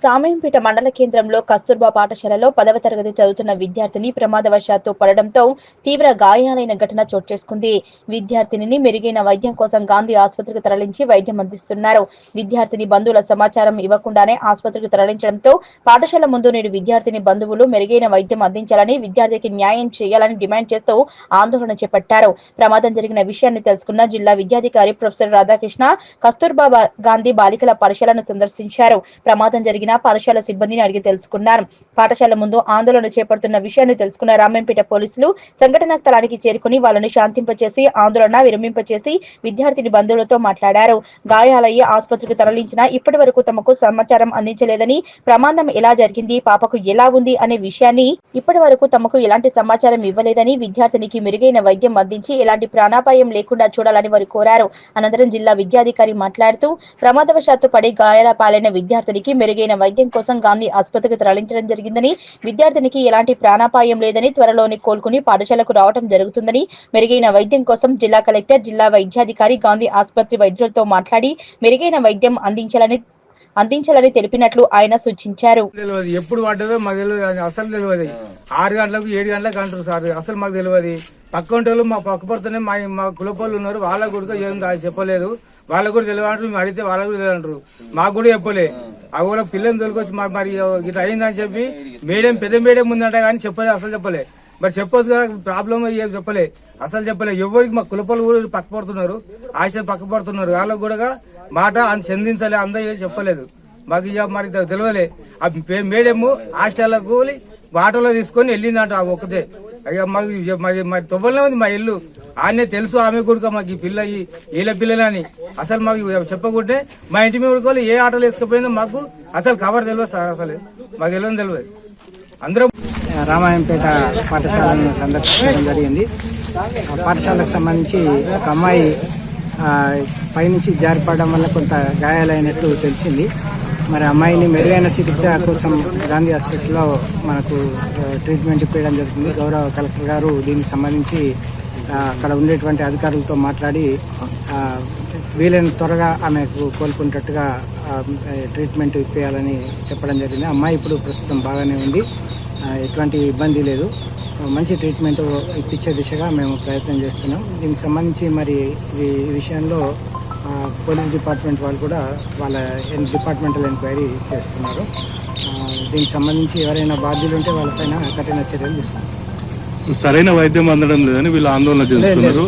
రామాయంపేట మండల కేంద్రంలో కస్తూర్బా పాఠశాలలో 10వ తరగతి చదువుతున్న విద్యార్థిని ప్రమాదవశాత్తు పడడంతో తీవ్ర గాయాలైన ఘటన చోటు చేసుకుంది. విద్యార్థినిని మెరుగైన వైద్యం కోసం గాంధీ ఆసుపత్రికి తరలించి వైద్యం అందిస్తున్నారు. విద్యార్థిని బంధువుల సమాచారం ఇవ్వకుండానే ఆసుపత్రికి తరలించడంతో పాఠశాల ముందు నేడు విద్యార్థిని బంధువులు మెరుగైన వైద్యం అందించాలని, విద్యార్థికి న్యాయం చేయాలని డిమాండ్ చేస్తూ ఆందోళన చేపట్టారు. ప్రమాదం జరిగిన విషయాన్ని తెలుసుకున్న జిల్లా విద్యాధికారి ప్రొఫెసర్ రాధాకృష్ణ కస్తూర్బా గాంధీ బాలికల పాఠశాలను సందర్శించారు. ప్రమాదం జరిగిన పాఠశాల సిబ్బందిని అడిగి తెలుసుకున్నారు. పాఠశాల ముందు ఆందోళన చేపడుతున్న విషయాన్ని తెలుసుకున్న రామాయంపేట పోలీసులు సంఘటనా స్థలానికి చేరుకుని వాళ్ళని శాంతింపచేసి ఆందోళన విరమింపచేసి విద్యార్థిని బంధువులతో మాట్లాడారు. గాయాలయ్యి ఆసుపత్రికి తరలించినా ఇప్పటి వరకు తమకు సమాచారం అందించలేదని, ప్రమాదం ఎలా జరిగింది, పాపకు ఎలా ఉంది అనే విషయాన్ని ఇప్పటి వరకు తమకు ఎలాంటి సమాచారం ఇవ్వలేదని, విద్యార్థినికి మెరుగైన వైద్యం అందించి ఎలాంటి ప్రాణాపాయం లేకుండా చూడాలని వారు కోరారు. అనంతరం జిల్లా విద్యాధికారి మాట్లాడుతూ ప్రమాదవశాత్తు పడి గాయాల పాలైన విద్యార్థినికి మెరుగైన వైద్యం కోసం గాంధీ ఆసుపత్రికి తరలించడం జరిగిందని, విద్యార్థినికి ఎలాంటి ప్రాణాపాయం లేదని, త్వరలోనే కోలుకుని పాఠశాలకు రావడం జరుగుతుందని, మెరుగైన వైద్యం కోసం జిల్లా కలెక్టర్, జిల్లా వైద్యాధికారి గాంధీ ఆసుపత్రి వైద్యులతో మాట్లాడి మెరుగైన వైద్యం అందించాలని తెలిపినట్లు ఆయన సూచించారు. ఎప్పుడు పడ్డదో మాకు తెలియదు, అసలు తెలియదు. 6 గంటలకు 7 గంటలకు అంటారు సార్, అసలు మాకు తెలియదు. పక్కంటోళ్ళు మా పక్క పడుతున్నాయి, మా కులపోళ్ళు ఉన్నారు, వాళ్ళకు కూడా ఏం చెప్పలేదు. వాళ్ళకు కూడా తెలియదు, మేము అడిగితే వాళ్ళకు కూడా తెలియదు, మాకు కూడా చెప్పలే. ఆ కూడా పిల్లల్ని తోలుకొచ్చి మరి ఇట్లా అయిందని చెప్పి పెద్ద మేడం ఉందంట కానీ చెప్పలేదు, అసలు చెప్పలే. మరి చెప్పొచ్చు కదా, ప్రాబ్లం ఏం చెప్పలే, అసలు చెప్పలే. ఎవరికి మా కులపలు కూడా పక్క పడుతున్నారు, ఆశ పక్క పడుతున్నారు, వాళ్ళకు కూడా మాట చెందించాలి, అందరూ చెప్పలేదు. మాకు ఇక మరి తెలియలే. ఆ మేడం హాస్టల్లకు ఆటోలో తీసుకొని వెళ్ళిందంట ఒక్కతే. అయ్యా మాకు మరి తొవ్వలనే ఉంది మా ఇల్లు, ఆమె తెలుసు, ఆమె కొడుక మాకు ఈ పిల్ల వీళ్ళ పిల్లలని అసలు మాకు చెప్పకుంటే మా ఇంటి మీద కొడుకోవాలి ఏ ఆటోలు వేసుకుపోయిందో మాకు అసలు కవర్ తెలియదు సార్, అసలు మాకు వెళ్ళని తెలియదు. అందరం రామాయంపేట పాఠశాలను సందర్శించడం జరిగింది. ఆ పాఠశాలకు సంబంధించి ఒక అమ్మాయి పైనుంచి జారిపడడం వల్ల కొంత గాయాలైనట్టు తెలిసింది. మరి అమ్మాయిని మెరుగైన చికిత్స కోసం గాంధీ హాస్పిటల్లో మనకు ట్రీట్మెంట్ ఇప్పించడం జరుగుతుంది. గౌరవ కలెక్టర్ గారు దీనికి సంబంధించి అక్కడ ఉండేటువంటి అధికారులతో మాట్లాడి వీలైన త్వరగా ఆమెకు కోలుకునేటట్టుగా ట్రీట్మెంట్ ఇప్పించాలని చెప్పడం జరిగింది. అమ్మాయి ఇప్పుడు ప్రస్తుతం బాగానే ఉంది, ఎటువంటి ఇబ్బంది లేదు. మంచి ట్రీట్మెంట్ ఇప్పించే దిశగా మేము ప్రయత్నం చేస్తున్నాం. దీనికి సంబంధించి మరి ఈ విషయంలో పోలీస్ డిపార్ట్మెంట్ వాళ్ళు కూడా వాళ్ళ డిపార్ట్మెంటల్ ఎంక్వైరీ చేస్తున్నారు. దీనికి సంబంధించి ఎవరైనా బాధ్యులు ఉంటే వాళ్ళపైన కఠిన చర్యలు తీసుకుంటారు. సరైన వైద్యం అందడం లేదని వీళ్ళు ఆందోళన చెందుతున్నారు.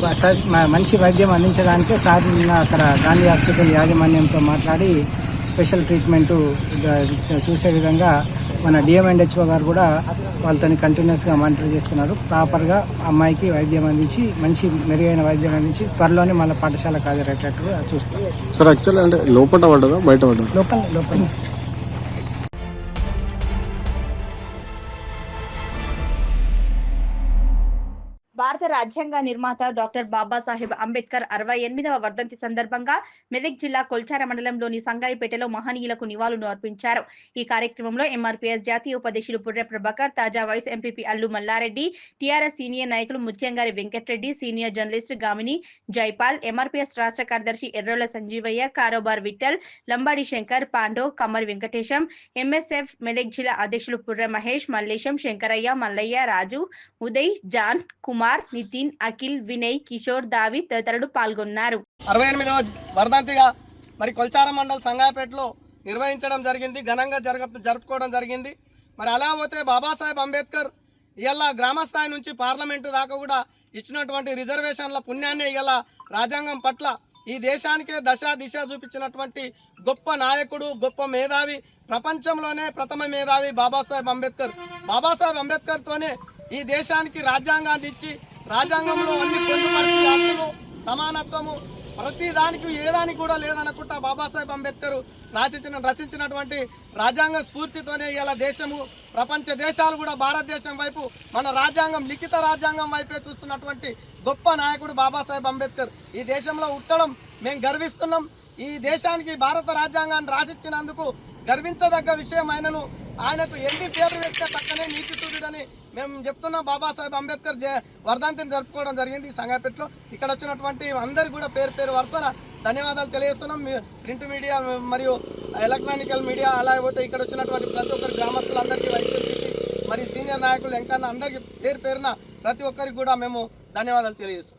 మంచి వైద్యం అందించడానికే సార్ అక్కడ గాంధీ హాస్పిటల్ యాజమాన్యంతో మాట్లాడి స్పెషల్ ట్రీట్మెంట్ చూసే విధంగా మన డిఎంఎండ్హెచ్ఓ గారు కూడా వాళ్ళతో కంటిన్యూస్గా మానిటర్ చేస్తున్నారు. ప్రాపర్గా అమ్మాయికి వైద్యం అందించి మంచి మెరుగైన వైద్యం అందించి త్వరలోనే మన పాఠశాలకు హాజరయ్యేటట్టుగా చూస్తారు. సార్ యాక్చువల్లీ అంటే లోపల పడ్డదా బయట పడ్డా? లోపల భారత రాజ్యాంగ నిర్మాత డాక్టర్ బాబాసాహెబ్ అంబేద్కర్ 68వ వర్ధంతి సందర్భంగా మెదక్ జిల్లా కొల్చార మండలంలోని సంగాయిపేటలో మహనీయులకు నివాళులు అర్పించారు. ఈ కార్యక్రమంలో ఎంఆర్పీఎస్ జాతీయ ఉపాధ్యక్షులు పుర్రె ప్రభాకర్, తాజా vice MPP Allu Mallareddy, TRS senior నాయకులు Muthyamgari Venkatareddy, senior journalist Gamini Jaipal, MRPS రాష్ట్ర కార్యదర్శి ఎర్రోల సంజీవయ్య, కారోబార్ విఠల్, లంబాడి శంకర్, పాండో, కమ్మరి వెంకటేశం, ఎంఎస్ఎఫ్ మెదక్ జిల్లా అధ్యక్షులు పుర్రె మహేష్, మల్లేశం, శంకరయ్య, మల్లయ్య, రాజు, ఉదయ్, జాన్, కుమార్, నితిన్, అఖిల్, వినయ్, కిషోర్, దావి తదితరులు పాల్గొన్నారు. 68వ వర్ధంతిగా మరి కొల్చార మండల్ సంగాయపేటలో నిర్వహించడం జరిగింది, ఘనంగా జరుపుకోవడం జరిగింది. మరి అలా పోతే బాబాసాహెబ్ అంబేద్కర్ ఇవాళ గ్రామ స్థాయి నుంచి పార్లమెంటు దాకా కూడా ఇచ్చినటువంటి రిజర్వేషన్ల పుణ్యాన్ని ఇవాళ రాజ్యాంగం పట్ల ఈ దేశానికే దిశ చూపించినటువంటి గొప్ప నాయకుడు, గొప్ప మేధావి, ప్రపంచంలోనే ప్రథమ మేధావి బాబాసాహెబ్ అంబేద్కర్. బాబాసాహెబ్ అంబేద్కర్తోనే ఈ దేశానికి రాజ్యాంగాన్ని ఇచ్చి రాజ్యాంగంలో అన్ని పొందుపరిచి హక్కులు, సమానత్వము, ప్రతి దానికి ఏదానికి కూడా లేదనుకుంటా బాబాసాహెబ్ అంబేద్కర్ రచించినటువంటి రాజ్యాంగ స్ఫూర్తితోనే ఇలా దేశము, ప్రపంచ దేశాలు కూడా భారతదేశం వైపు, మన రాజ్యాంగం, లిఖిత రాజ్యాంగం వైపే చూస్తున్నటువంటి గొప్ప నాయకుడు బాబాసాహెబ్ అంబేద్కర్. ఈ దేశంలో ఉట్టడం మేము గర్విస్తున్నాం. ఈ దేశానికి భారత రాజ్యాంగాన్ని రాసిచ్చినందుకు గర్వించదగ్గ విషయం. ఆయనకు ఎన్ని పేర్లు పెట్టే పక్కనే నీతి సూర్యుడని మేము చెప్తున్నాం. బాబాసాహెబ్ అంబేద్కర్ వర్ధంతిని జరుపుకోవడం జరిగింది సంగాపేటలో. ఇక్కడ వచ్చినటువంటి అందరికీ కూడా పేరు పేరు వరుసన ధన్యవాదాలు తెలియజేస్తున్నాం. ప్రింట్ మీడియా మరియు ఎలక్ట్రానికల్ మీడియా, అలాగే పోతే ఇక్కడ వచ్చినటువంటి ప్రతి ఒక్కరి గ్రామస్తులందరికీ, వైసీపీ మరి సీనియర్ నాయకులు ఎంకన్నా అందరికీ పేరు పేరున ప్రతి ఒక్కరికి కూడా మేము ధన్యవాదాలు తెలియజేస్తాం.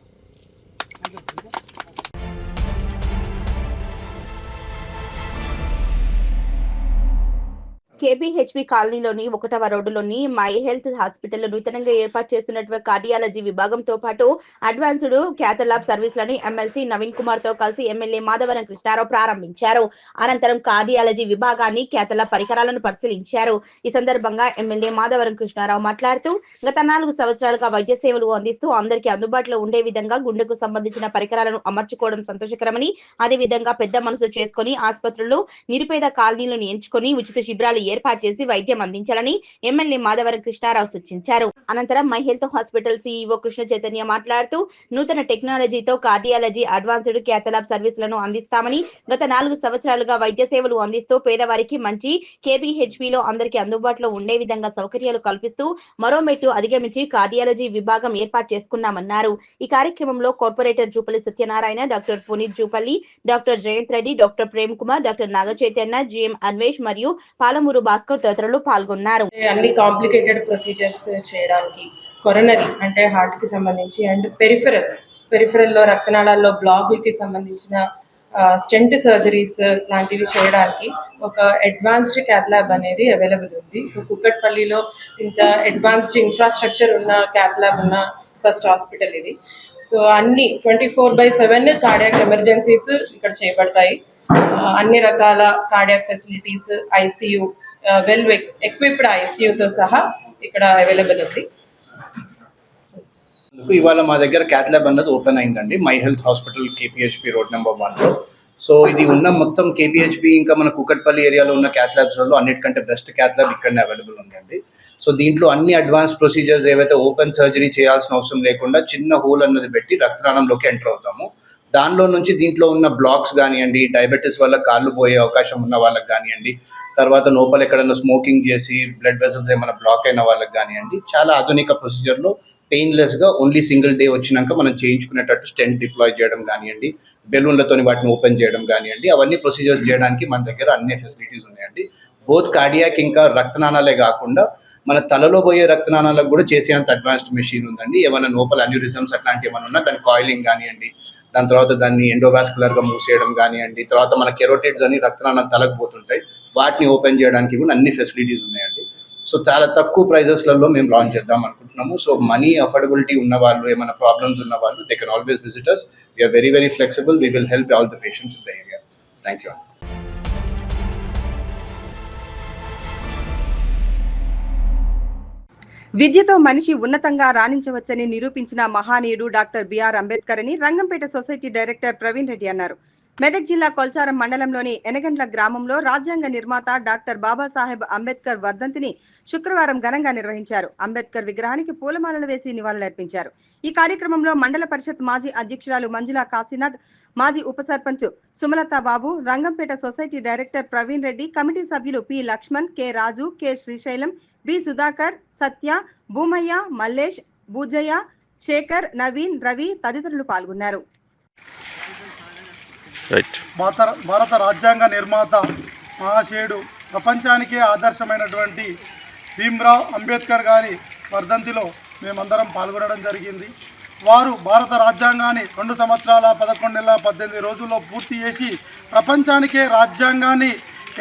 కేబీహెచ్పీ కాలనీలోని 1వ రోడ్డులోని మై హెల్త్ హాస్పిటల్లో నూతనంగా ఏర్పాటు చేస్తున్నటువంటి కార్డియాలజీ విభాగంతో పాటు అడ్వాన్స్డ్ క్యాథలాబ్ సర్వీసులని ఎమ్మెల్సీ నవీన్ కుమార్ తో కలిసి ఎమ్మెల్యే మాధవరం కృష్ణారావు ప్రారంభించారు. అనంతరం కార్డియాలజీ విభాగాన్ని క్యాథలాబ్ పరికరాలను పరిశీలించారు. ఈ సందర్భంగా ఎమ్మెల్యే మాధవరం కృష్ణారావు మాట్లాడుతూ గత 4 సంవత్సరాలుగా వైద్య సేవలు అందిస్తూ అందరికీ అందుబాటులో ఉండే విధంగా గుండెకు సంబంధించిన పరికరాలను అమర్చుకోవడం సంతోషకరమని, అదేవిధంగా పెద్ద మనసు చేసుకుని ఆసుపత్రుల్లో నిరుపేద కాలనీలను ఎంచుకొని ఉచిత శిబిరాలు ఏర్పాటు చేసి వైద్యం అందించాలని ఎమ్మెల్యే మాధవరం కృష్ణారావు సూచించారు. అనంతరం my health hospital CEO Krishna Chaitanya మాట్లాడుతూ నూతన టెక్నాలజీతో కార్డియాలజీ అడ్వాన్స్డ్ క్యాథలాబ్ సర్వీసులను అందిస్తామని, గత 4 సంవత్సరాలుగా వైద్య సేవలు అందిస్తూ పేదవారికి మంచి కేబీహెచ్పీలో అందరికీ అందుబాటులో ఉండే విధంగా సౌకర్యాలు కల్పిస్తూ మరో మెట్టు అధిగమించి కార్డియాలజీ విభాగం ఏర్పాటు చేసుకున్నామన్నారు. ఈ కార్యక్రమంలో corporator Jupalli Satyanarayana, doctor Puneet Jupalli, doctor Jayant Reddy, doctor Prem Kumar, doctor Naga Chaitanya, GM Anvesh మరియు పాలమూరు భాస్కర్ తదితరులు పాల్గొన్నారు. అన్ని కాంప్లికేటెడ్ ప్రొసీజర్స్ చేయడానికి కొరోనరీ అంటే హార్ట్ కి సంబంధించి అండ్ పెరిఫెరల్ లో రక్తనాళాల్లో బ్లాక్లకి సంబంధించిన స్టెంట్ సర్జరీస్ లాంటివి చేయడానికి ఒక అడ్వాన్స్డ్ క్యాథ్ అనేది అవైలబుల్ ఉంది. సో కుక్కట్పల్లిలో ఇంత అడ్వాన్స్డ్ ఇన్ఫ్రాస్ట్రక్చర్ ఉన్న క్యాథ్ ల్యాబ్ ఉన్న ఫస్ట్ హాస్పిటల్ ఇది. సో అన్ని 24/7 కార్డియాక్ ఎమర్జెన్సీస్ ఇక్కడ చేయబడతాయి. అన్ని రకాల cardiac facilities, ICU, well equipped ఐసీయూతో సహా ఇక్కడ అవైలబుల్ ఉంది. ఇవాళ మా దగ్గర క్యాథ్ ల్యాబ్ అన్నది ఓపెన్ అయిందండి my health hospital KPHP road number 1లో. సో ఇది ఉన్న మొత్తం కేపీహెచ్పీ ఇంకా మన కుకట్పల్లి ఏరియాలో ఉన్న క్యాథ్ ల్యాబ్స్లలో అన్నిటికంటే బెస్ట్ క్యాథ్ ల్యాబ్ ఇక్కడనే అవైలబుల్ ఉందండి. సో దీంట్లో అన్ని అడ్వాన్స్ ప్రొసీజర్స్ ఏవైతే ఓపెన్ సర్జరీ చేయాల్సిన అవసరం లేకుండా చిన్న హోల్ అన్నది పెట్టి రక్తనాళంలోకి ఎంటర్ అవుతాము. దానిలో నుంచి దీంట్లో ఉన్న బ్లాక్స్ కానివ్వండి, డయాబెటీస్ వల్ల కాళ్ళు పోయే అవకాశం ఉన్న వాళ్ళకి కానివ్వండి, తర్వాత లోపల ఎక్కడైనా స్మోకింగ్ చేసి బ్లడ్ వెసల్స్ ఏమైనా బ్లాక్ అయిన వాళ్ళకి కానివ్వండి, చాలా ఆధునిక ప్రొసీజర్లో పెయిన్లెస్గా ఓన్లీ సింగిల్ డే వచ్చినాక మనం చేయించుకునేటట్టు స్టెంట్ డిప్లాయ్ చేయడం కానివ్వండి, బెలూన్లతోని వాటిని ఓపెన్ చేయడం కానివ్వండి, అవన్నీ ప్రొసీజర్స్ చేయడానికి మన దగ్గర అన్ని ఫెసిలిటీస్ ఉన్నాయండి. బోత్ కార్డియాక్ ఇంకా రక్తనాళాలే కాకుండా మన తలలో పోయే రక్తనాళాలకు కూడా చేసేంత అడ్వాన్స్డ్ మెషిన్ ఉందండి. ఏమైనా లోపల అన్యూరిజమ్స్ అట్లాంటివి ఏమైనా ఉన్నా దాని కాయిలింగ్ కానివ్వండి, దాని తర్వాత దాన్ని ఎండోవాస్కులర్గా మూసేయడం కానివ్వండి, తర్వాత మన కెరోటిడ్స్ అని రక్తనాళం తలకు పోతుంటాయి, వాటిని ఓపెన్ చేయడానికి కూడా అన్ని ఫెసిలిటీస్ ఉన్నాయండి. సో చాలా తక్కువ ప్రైజెస్లలో మేము లాంచ్ చేద్దాం అనుకుంటున్నాము. సో మనీ అఫోర్డబిలిటీ ఉన్న వాళ్ళు, ఏమైనా ప్రాబ్లమ్స్ ఉన్న వాళ్ళు, they can always visit us. We are very, very flexible. We will help all the patients in the area. Thank you. విద్యతో మనిషి ఉన్నతంగా రాణించవచ్చని నిరూపించిన మహానీయుడు డాక్టర్ బిఆర్ అంబేద్కర్ అని రంగంపేట సొసైటీ డైరెక్టర్ ప్రవీణ్ రెడ్డి అన్నారు. మెదక్ జిల్లా కొల్చారం మండలంలోని ఎనగండ్ల గ్రామంలో రాజ్యాంగ నిర్మాత డాక్టర్ బాబాసాహెబ్ అంబేద్కర్ వర్ధంతిని శుక్రవారం ఘనంగా నిర్వహించారు. అంబేద్కర్ విగ్రహానికి పూలమాలలు వేసి నివాళులర్పించారు. ఈ కార్యక్రమంలో మండల పరిషత్ మాజీ అధ్యక్షురాలు మంజులా కాశీనాథ్, మాజీ ఉప sarpanch Sumalatha Babu, Rangampet society director Praveen Reddy, committee సభ్యులు P Laxman, K Raju, K Srisailam, B Sudhakar, Satya, Bhumaiah, Mallesh, Boojaiah, Shekar, Naveen, Ravi తదితరులు పాల్గొన్నారు. భారత రాజ్యాంగ నిర్మాత మహాశయుడు, ప్రపంచానికే ఆదర్శమైనటువంటి భీమ్రావ్ అంబేద్కర్ గారి వర్ధంతిలో మేమందరం పాల్గొనడం జరిగింది. వారు భారత రాజ్యాంగాన్ని 2 సంవత్సరాల 11 నెలల 18 రోజుల్లో పూర్తి చేసి ప్రపంచానికే రాజ్యాంగాన్ని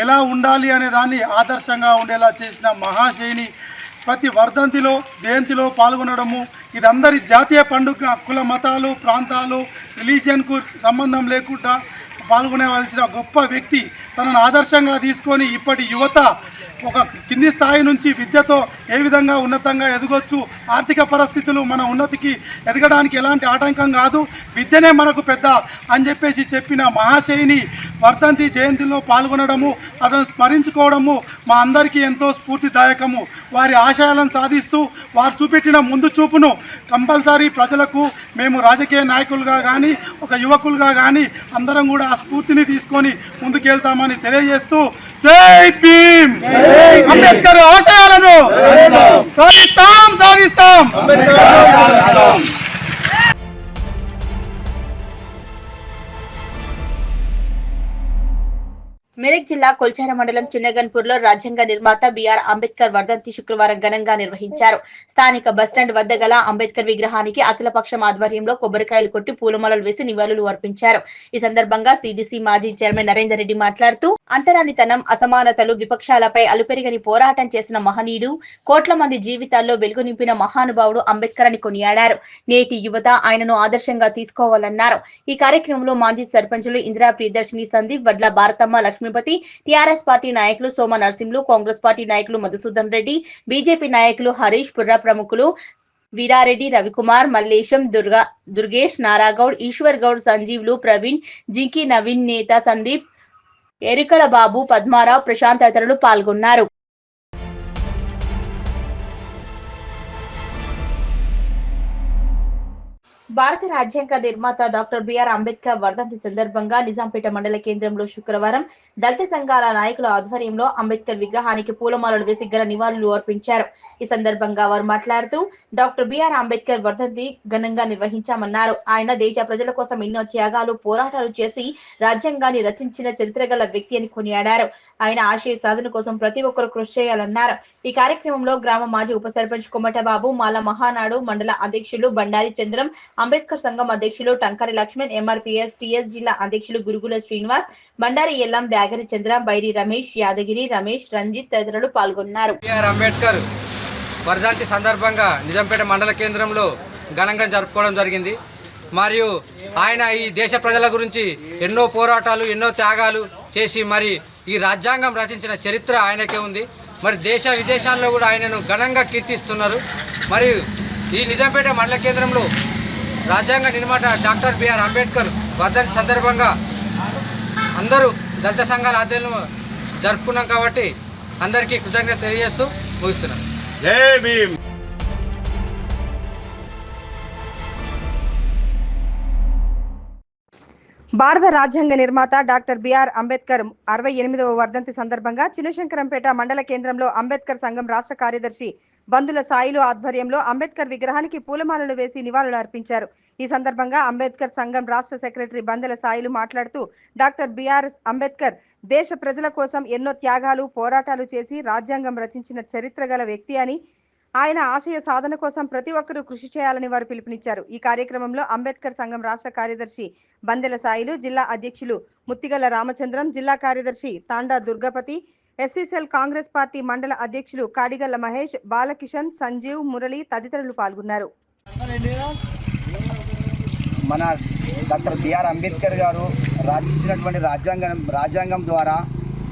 ఎలా ఉండాలి అనే దాన్ని ఆదర్శంగా ఉండేలా చేసిన మహాశయుని ప్రతి వర్ధంతిలో, జయంతిలో పాల్గొనడము ఇది అందరి జాతీయ పండుగ. కుల, మతాలు, ప్రాంతాలు, రిలీజియన్కు సంబంధం లేకుండా పాల్గొనేవలసిన గొప్ప వ్యక్తి. తనను ఆదర్శంగా తీసుకొని ఇప్పటి యువత ఒక కింది స్థాయి నుంచి విద్యతో ఏ విధంగా ఉన్నతంగా ఎదగొచ్చు, ఆర్థిక పరిస్థితులు మన ఉన్నతికి ఎదగడానికి ఎలాంటి ఆటంకం కాదు, విద్యనే మనకు పెద్ద అని చెప్పేసి చెప్పిన మహాశయుని వర్ధంతి జయంతిలో పాల్గొనడము, అతను స్మరించుకోవడము మా అందరికీ ఎంతో స్ఫూర్తిదాయకము. వారి ఆశయాలను సాధిస్తూ వారు చూపెట్టిన ముందు చూపును కంపల్సరీ ప్రజలకు మేము రాజకీయ నాయకులుగా కానీ, ఒక యువకులుగా కానీ అందరం కూడా ఆ స్ఫూర్తిని తీసుకొని ముందుకెళ్తామని తెలియజేస్తూ జై భీమ్. అంబేద్కర్ ఆశయాలను సాధిస్తాం. మెదక్ జిల్లా కొల్చార మండలం చిన్నగన్పూర్ లో రాజ్యాంగ నిర్మాత బిఆర్ అంబేద్కర్ వర్ధంతి శుక్రవారం ఘనంగా నిర్వహించారు. స్థానిక బస్టాండ్ వద్ద గల అంబేద్కర్ విగ్రహానికి అఖిలపక్షం ఆధ్వర్యంలో కొబ్బరికాయలు కొట్టి పూలమాలలు వేసి నివాళులు అర్పించారు. ఈ సందర్భంగా సిడిసి మాజీ చైర్మన్ నరేందర్ రెడ్డి మాట్లాడుతూ అంటరానితనం, అసమానతలు, విపక్షాలపై అలుపెరగని పోరాటం చేసిన మహనీయుడు, కోట్ల మంది జీవితాల్లో వెలుగు నింపిన మహానుభావుడు అంబేద్కర్ అని కొనియాడారు. నేటి యువత ఆయనను ఆదర్శంగా తీసుకోవాలన్నారు. ఈ కార్యక్రమంలో మాజీ సర్పంచులు ఇందిరా ప్రియదర్శిని సందీప్, వడ్ల భారతమ్మ, లక్ష్మీపతి, టిఆర్ఎస్ పార్టీ నాయకులు సోమ నరసింహులు, కాంగ్రెస్ పార్టీ నాయకులు మధుసూదన్ రెడ్డి, బీజేపీ నాయకులు హరీష్, పుర్ర ప్రముఖులు వీరారెడ్డి, రవికుమార్, మల్లేశం, దుర్గేష్, నారాగౌడ్, ఈశ్వర్ గౌడ్, సంజీవులు, ప్రవీణ్, జింకి, నవీన్, నేత సందీప్, ఎరికల బాబు, పద్మారావు, ప్రశాంత్ తదితరులు పాల్గొన్నారు. భారత రాజ్యాంగ నిర్మాత డాక్టర్ బిఆర్ అంబేద్కర్ వర్ధంతి సందర్భంగా నిజాంపేట మండల కేంద్రంలో శుక్రవారం దళిత సంఘాల నాయకుల ఆధ్వర్యంలో అంబేద్కర్ విగ్రహానికి పూలమాలలు వేసి ఘన నివాళులు అర్పించారు. ఈ సందర్భంగా వారు మాట్లాడుతూ డాక్టర్ బిఆర్ అంబేద్కర్ వర్ధంతి ఘనంగా నిర్వహించామన్నారు. ఆయన దేశ ప్రజల కోసం ఎన్నో త్యాగాలు, పోరాటాలు చేసి రాజ్యాంగాన్ని రచించిన చరిత్ర గల వ్యక్తి అని కొనియాడారు. ఆయన ఆశయ సాధన కోసం ప్రతి ఒక్కరూ కృషి చేయాలన్నారు. ఈ కార్యక్రమంలో గ్రామ మాజీ ఉప సర్పంచ్ కొమటబాబు, మాల మహానాడు మండల అధ్యక్షులు బండారి చంద్రం, అంబేద్కర్ సంఘం అధ్యక్షులు టంకరి లక్ష్మణ్, ఎంఆర్పీఎస్ టిఎస్ జిల్లా అధ్యక్షులు గురుగుల శ్రీనివాస్, బండారి ఎల్లం, బ్యాగరి చంద్ర, బైరి రమేష్, యాదగిరి రమేష్, రంజిత్ తదితరులు పాల్గొన్నారు. అంబేద్కర్ వర్ధంతి సందర్భంగా నిజాంపేట మండల కేంద్రంలో ఘనంగా జరుపుకోవడం జరిగింది. మరియు ఆయన ఈ దేశ ప్రజల గురించి ఎన్నో పోరాటాలు, ఎన్నో త్యాగాలు చేసి మరి ఈ రాజ్యాంగం రచించిన చరిత్ర ఆయనకే ఉంది. మరి దేశ విదేశాల్లో కూడా ఆయనను ఘనంగా కీర్తిస్తున్నారు. మరియు ఈ నిజాంపేట మండల కేంద్రంలో రాజ్యాంగ నిర్మాత డాక్టర్ బిఆర్ అంబేద్కర్ వర్ధంతి సందర్భంగా అందరూ దళిత సంఘాల ఆధ్వర్యంలో జరుపుకున్నాం కాబట్టి అందరికీ కృతజ్ఞత తెలియజేస్తూ ముగిస్తున్నాం. జై భీమ్. భారత రాజ్యాంగ నిర్మాత డాక్టర్ బిఆర్ అంబేద్కర్ 68వ వర్ధంతి సందర్భంగా చిన్నశంకరంపేట మండల కేంద్రంలో అంబేద్కర్ సంఘం రాష్ట్ర కార్యదర్శి బంధుల సాయిలు ఆధ్వర్యంలో అంబేద్కర్ విగ్రహానికి పూలమాలలు వేసి నివాళులు అర్పించారు. ఈ సందర్భంగా అంబేద్కర్ సంఘం రాష్ట్ర సెక్రటరీ బంధుల సాయిలు మాట్లాడుతూ డాక్టర్ బిఆర్ అంబేద్కర్ దేశ ప్రజల కోసం ఎన్నో త్యాగాలు, పోరాటాలు చేసి రాజ్యాంగం రచించిన చరిత్ర గల వ్యక్తి అని, ఆయన ఆశయ సాధన కోసం ప్రతి ఒక్కరూ కృషి చేయాలని వారు పిలుపునిచ్చారు. ఈ కార్యక్రమంలో అంబేద్కర్ సంఘం రాష్ట్ర కార్యదర్శి బందెల సాయిలు, జిల్లా అధ్యక్షులు ముత్తిగల్ల రామచంద్రం, జిల్లా కార్యదర్శి తాండా దుర్గపతి, ఎస్సీసెల్ కాంగ్రెస్ పార్టీ మండల అధ్యక్షులు కాడిగల్ల మహేష్, బాలకిషన్, సంజీవ్, మురళి తదితరులు పాల్గొన్నారు. మన డాక్టర్ బిఆర్ అంబేద్కర్ గారు రచించినటువంటి రాజ్యాంగం ద్వారా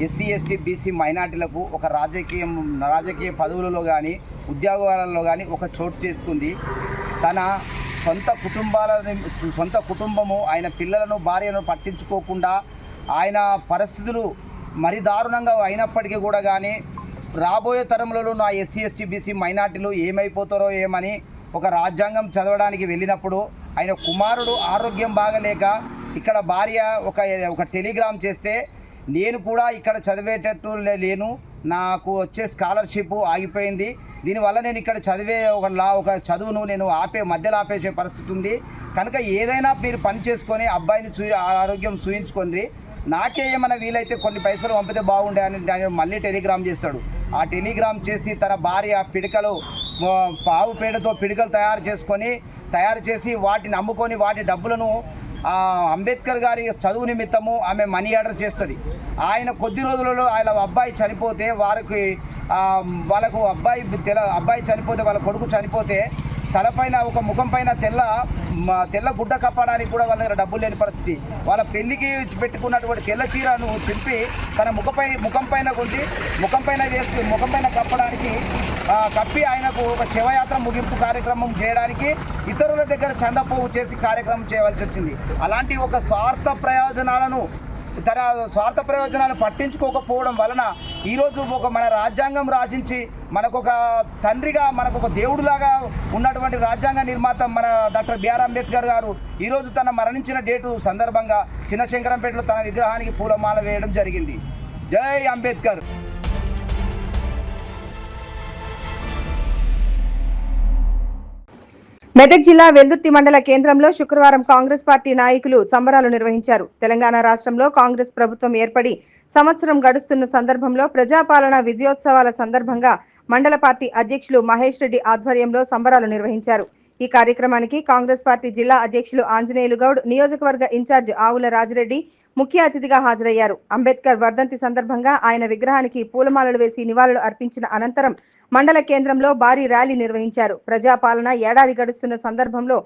ఎస్సీ, ఎస్టీ, బీసీ మైనార్టీలకు ఒక రాజకీయ పదవులలో కానీ ఉద్యోగాలలో కానీ ఒక చోటు చేసుకుంది. తన సొంత కుటుంబము ఆయన పిల్లలను, భార్యను పట్టించుకోకుండా ఆయన పరిస్థితులు మరి దారుణంగా అయినప్పటికీ కూడా కానీ రాబోయే తరంలో నా ఎస్సీ, ఎస్టీ, బీసీ మైనార్టీలు ఏమైపోతారో ఏమని ఒక రాజ్యాంగం చదవడానికి వెళ్ళినప్పుడు ఆయన కుమారుడు ఆరోగ్యం బాగలేక ఇక్కడ భార్య ఒక టెలిగ్రామ్ చేస్తే నేను కూడా ఇక్కడ చదివేటట్టు లేను, నాకు వచ్చే స్కాలర్షిప్ ఆగిపోయింది, దీనివల్ల నేను ఇక్కడ చదివే ఒక చదువును నేను మధ్యలో ఆపేసే పరిస్థితి ఉంది కనుక ఏదైనా మీరు పని చేసుకొని అబ్బాయిని ఆరోగ్యం చూయించుకోండి, నాకే ఏమైనా వీలైతే కొన్ని పైసలు పంపితే బాగుండే అని మళ్ళీ టెలిగ్రామ్ చేస్తాడు. ఆ టెలిగ్రామ్ చేసి తన భార్య పిడికలు, ఆవు పేడతో పిడికలు తయారు చేసి వాటిని అమ్ముకొని వాటి డబ్బులను అంబేద్కర్ గారి చదువు నిమిత్తము ఆమె మనీ ఆర్డర్ చేస్తుంది. ఆయన కొద్ది రోజులలో ఆయన అబ్బాయి చనిపోతే వాళ్ళకు అబ్బాయి చనిపోతే వాళ్ళ కొడుకు చనిపోతే తలపైన ఒక ముఖం పైన తెల్ల గుడ్డ కప్పడానికి కూడా వాళ్ళ దగ్గర డబ్బులు లేని పరిస్థితి. వాళ్ళ పెళ్లికి పెట్టుకున్నటువంటి తెల్ల చీరను చింపి తన ముఖం పైన కప్పడానికి కప్పి ఆయనకు ఒక శివయాత్ర ముగింపు కార్యక్రమం చేయడానికి ఇతరుల దగ్గర చందపోగు చేసి కార్యక్రమం చేయవలసి వచ్చింది. అలాంటి ఒక స్వార్థ ప్రయోజనాలు పట్టించుకోకపోవడం వలన ఈరోజు మన రాజ్యాంగం రాజించి మనకొక తండ్రిగా, మనకొక దేవుడిలాగా ఉన్నటువంటి రాజ్యాంగ నిర్మాత మన డాక్టర్ బిఆర్ అంబేద్కర్ గారు ఈరోజు తన మరణించిన డేటు సందర్భంగా చిన్నశంకరంపేటలో తన విగ్రహానికి పూలమాల వేయడం జరిగింది. జై అంబేద్కర్. మెదక్ జిల్లా వెల్దుర్తి మండల కేంద్రంలో శుక్రవారం కాంగ్రెస్ పార్టీ నాయకులు సంబరాలు నిర్వహించారు. తెలంగాణ రాష్ట్రంలో కాంగ్రెస్ ప్రభుత్వం ఏర్పడి సంవత్సరం గడుస్తున్న సందర్భంలో ప్రజాపాలన విజయోత్సవాల సందర్భంగా మండల పార్టీ అధ్యక్షులు మహేష్ రెడ్డి ఆధ్వర్యంలో సంబరాలు నిర్వహించారు. ఈ కార్యక్రమానికి కాంగ్రెస్ పార్టీ జిల్లా అధ్యక్షులు ఆంజనేయులు గౌడ్, నియోజకవర్గ ఇన్ఛార్జ్ ఆవుల రాజిరెడ్డి ముఖ్య అతిథిగా హాజరయ్యారు. అంబేద్కర్ వర్ధంతి సందర్భంగా ఆయన విగ్రహానికి పూలమాలలు వేసి నివాళులు అర్పించిన అనంతరం మండల కేంద్రంలో భారీ ర్యాలీ నిర్వహించారు. ప్రజాపాలన ఏడాది గడుస్తున్న సందర్భంలో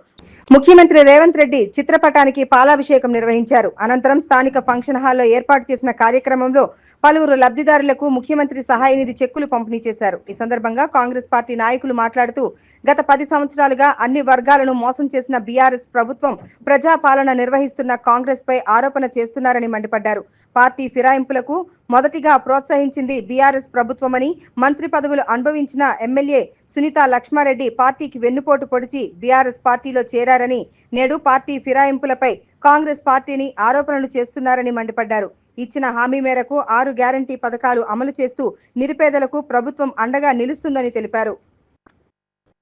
ముఖ్యమంత్రి రేవంత్ రెడ్డి చిత్రపటానికి పాలాభిషేకం నిర్వహించారు. అనంతరం స్థానిక ఫంక్షన్ హాల్లో ఏర్పాటు చేసిన కార్యక్రమంలో పలువురు లబ్ధిదారులకు ముఖ్యమంత్రి సహాయ నిధి చెక్కులు పంపిణీ చేశారు. ఈ సందర్భంగా కాంగ్రెస్ పార్టీ నాయకులు మాట్లాడుతూ గత 10 సంవత్సరాలుగా అన్ని వర్గాలను మోసం చేసిన బీఆర్ఎస్ ప్రభుత్వం ప్రజాపాలన నిర్వహిస్తున్న కాంగ్రెస్ పై ఆరోపణ చేస్తున్నారని మండిపడ్డారు. పార్టీ ఫిరాయింపులకు మొదటిగా ప్రోత్సహించింది బీఆర్ఎస్ ప్రభుత్వమని, మంత్రి పదవులు అనుభవించిన ఎమ్మెల్యే సునీతా లక్ష్మారెడ్డి పార్టీకి వెన్నుపోటు పొడిచి బీఆర్ఎస్ పార్టీలో చేరారని, నేడు పార్టీ ఫిరాయింపులపై కాంగ్రెస్ పార్టీని ఆరోపణలు చేస్తున్నారని మండిపడ్డారు. ఇచ్చిన హామీ మేరకు 6 గ్యారంటీ పథకాలు అమలు చేస్తూ నిరుపేదలకు ప్రభుత్వం అండగా నిలుస్తుందని తెలిపారు.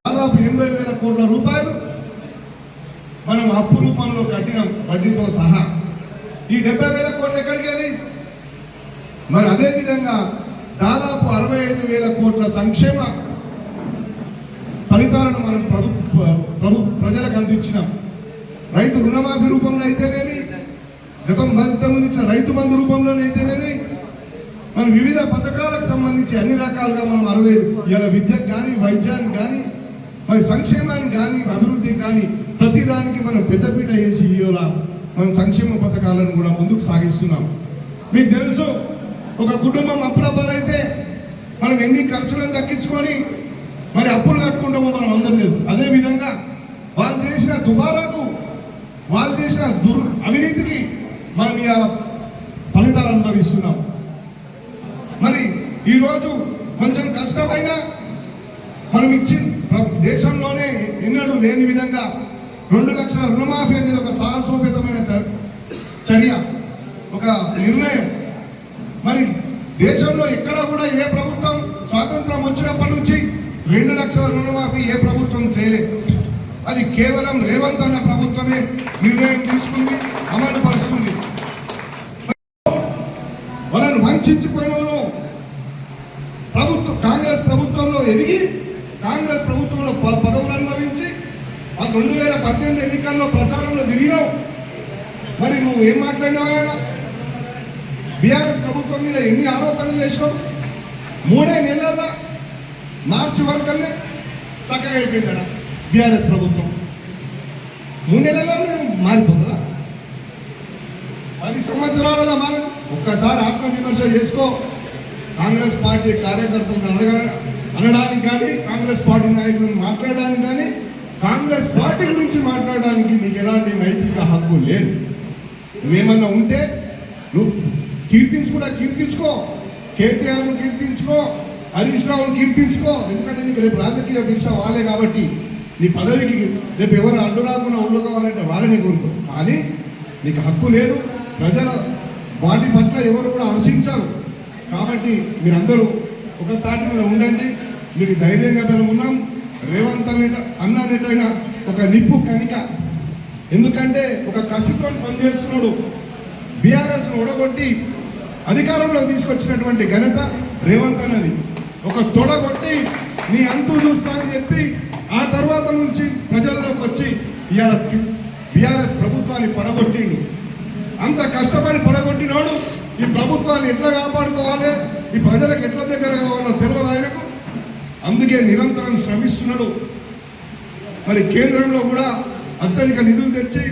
దాదాపు 80,000 కోట్ల రూపాయలు మనం అప్పు రూపంలో కట్టిన వడ్డీతో సహా. ఈ 70,000 కోట్లు ఎక్కడికి వెళ్ళి? మరి అదేవిధంగా దాదాపు 65,000 కోట్ల సంక్షేమ ఫలితాలను మనం ప్రజలకు అందించినాం. రైతు రుణమాఫీ రూపంలో అయితేనేమి, గతంలో ఇచ్చిన రైతు బంధు రూపంలోనైతేనేమి, మన వివిధ పథకాలకు సంబంధించి అన్ని రకాలుగా మనం 65 ఇలా విద్యకు కానీ, వైద్యానికి కానీ, మరి సంక్షేమానికి కానీ, అభివృద్ధికి కానీ ప్రతి దానికి మనం పెద్దపీట వేసి ఇవ్వాల మనం సంక్షేమ పథకాలను కూడా ముందుకు సాగిస్తున్నాం. మీకు తెలుసు, ఒక కుటుంబం అప్పుల పాలైతే మనం ఎన్ని ఖర్చులను తగ్గించుకొని మరి అప్పులు కట్టుకుంటామో మనం అందరూ తెలుసు. అదేవిధంగా వాళ్ళు చేసిన దుబారాకు, వాళ్ళు చేసిన అవినీతికి మనం ఇవాళ ఫలితాలు అనుభవిస్తున్నాం. మరి ఈరోజు కొంచెం కష్టమైనా మనం ఇచ్చిన దేశంలోనే ఎన్నడూ లేని విధంగా 2 లక్షల రుణమాఫీ అనేది ఒక సాహసోపేతమైన చర్య, ఒక నిర్ణయం. మరి దేశంలో ఎక్కడ కూడా ఏ ప్రభుత్వం స్వాతంత్రం వచ్చినప్పటి నుంచి 2 లక్షల రుణమాఫీ ఏ ప్రభుత్వం చేయలేదు. అది కేవలం రేవంత్ అన్న ప్రభుత్వమే నిర్ణయం తీసుకుంది, అమలు పరుస్తుంది. వాళ్ళని వంచిపోయిన కాంగ్రెస్ ప్రభుత్వంలో ఎదిగి కాంగ్రెస్ ప్రభుత్వంలో పదవులు అనుభవించి 2018 ఎన్నికల్లో ప్రచారంలో తిరిగినావు. మరి నువ్వు ఏం మాట్లాడినావు? బీఆర్ఎస్ ప్రభుత్వం మీద ఎన్ని ఆరోపణలు చేసినావు? 3 నెలల మార్చి వరకనే చక్కగా అయిపోయిందట బీఆర్ఎస్ ప్రభుత్వం. 3 నెలల్లో మారిపోతుందా? 10 సంవత్సరాలలో మనం ఒక్కసారి ఆత్మవిమర్శ చేసుకో. కాంగ్రెస్ పార్టీ కార్యకర్తలను అనడానికి కానీ, కాంగ్రెస్ పార్టీ నాయకులను మాట్లాడడానికి కానీ, కాంగ్రెస్ పార్టీ గురించి మాట్లాడడానికి నీకు ఎలాంటి నైతిక హక్కు లేదు. నువ్వేమన్నా ఉంటే నువ్వు కీర్తించుకో. కేటీఆర్ను కీర్తించుకో, హరీష్ రావును కీర్తించుకో. ఎందుకంటే నీకు రేపు రాజకీయ భిక్ష వాళ్ళే కాబట్టి నీ పదవికి రేపు ఎవరు అడ్డు రాకుండా ఉండుకోవాలంటే వాళ్ళని కోరుకో. కానీ నీకు హక్కు లేదు. ప్రజల వాటి పట్ల ఎవరు కూడా హర్షించారు. కాబట్టి మీరందరూ ఒక తాటి మీద ఉండండి. మీకు ధైర్యంగా మేము ఉన్నాం. రేవంత్ అన్నట్లయినా ఒక నిప్పు కనిక. ఎందుకంటే ఒక కసితో పనిచేస్తున్నాడు. బీఆర్ఎస్ను ఓడగొట్టి అధికారంలోకి తీసుకొచ్చినటువంటి ఘనత రేవంత్ అన్నది. ఒక తొడగొట్టి నీ అంతు చూస్తా అని చెప్పి ఆ తర్వాత నుంచి ప్రజల్లోకి వచ్చి ఇవాళ బీఆర్ఎస్ ప్రభుత్వాన్ని పడగొట్టిండు. అంత కష్టపడి పడగొట్టినాడు. ఈ ప్రభుత్వాన్ని ఎట్లా కాపాడుకోవాలి, ఈ ప్రజలకు ఎట్లా దగ్గర కావాలో తెలియదు ఆయనకు. అందుకే నిరంతరం శ్రమిస్తున్నాడు. మరి కేంద్రంలో కూడా అత్యధిక నిధులు తెచ్చి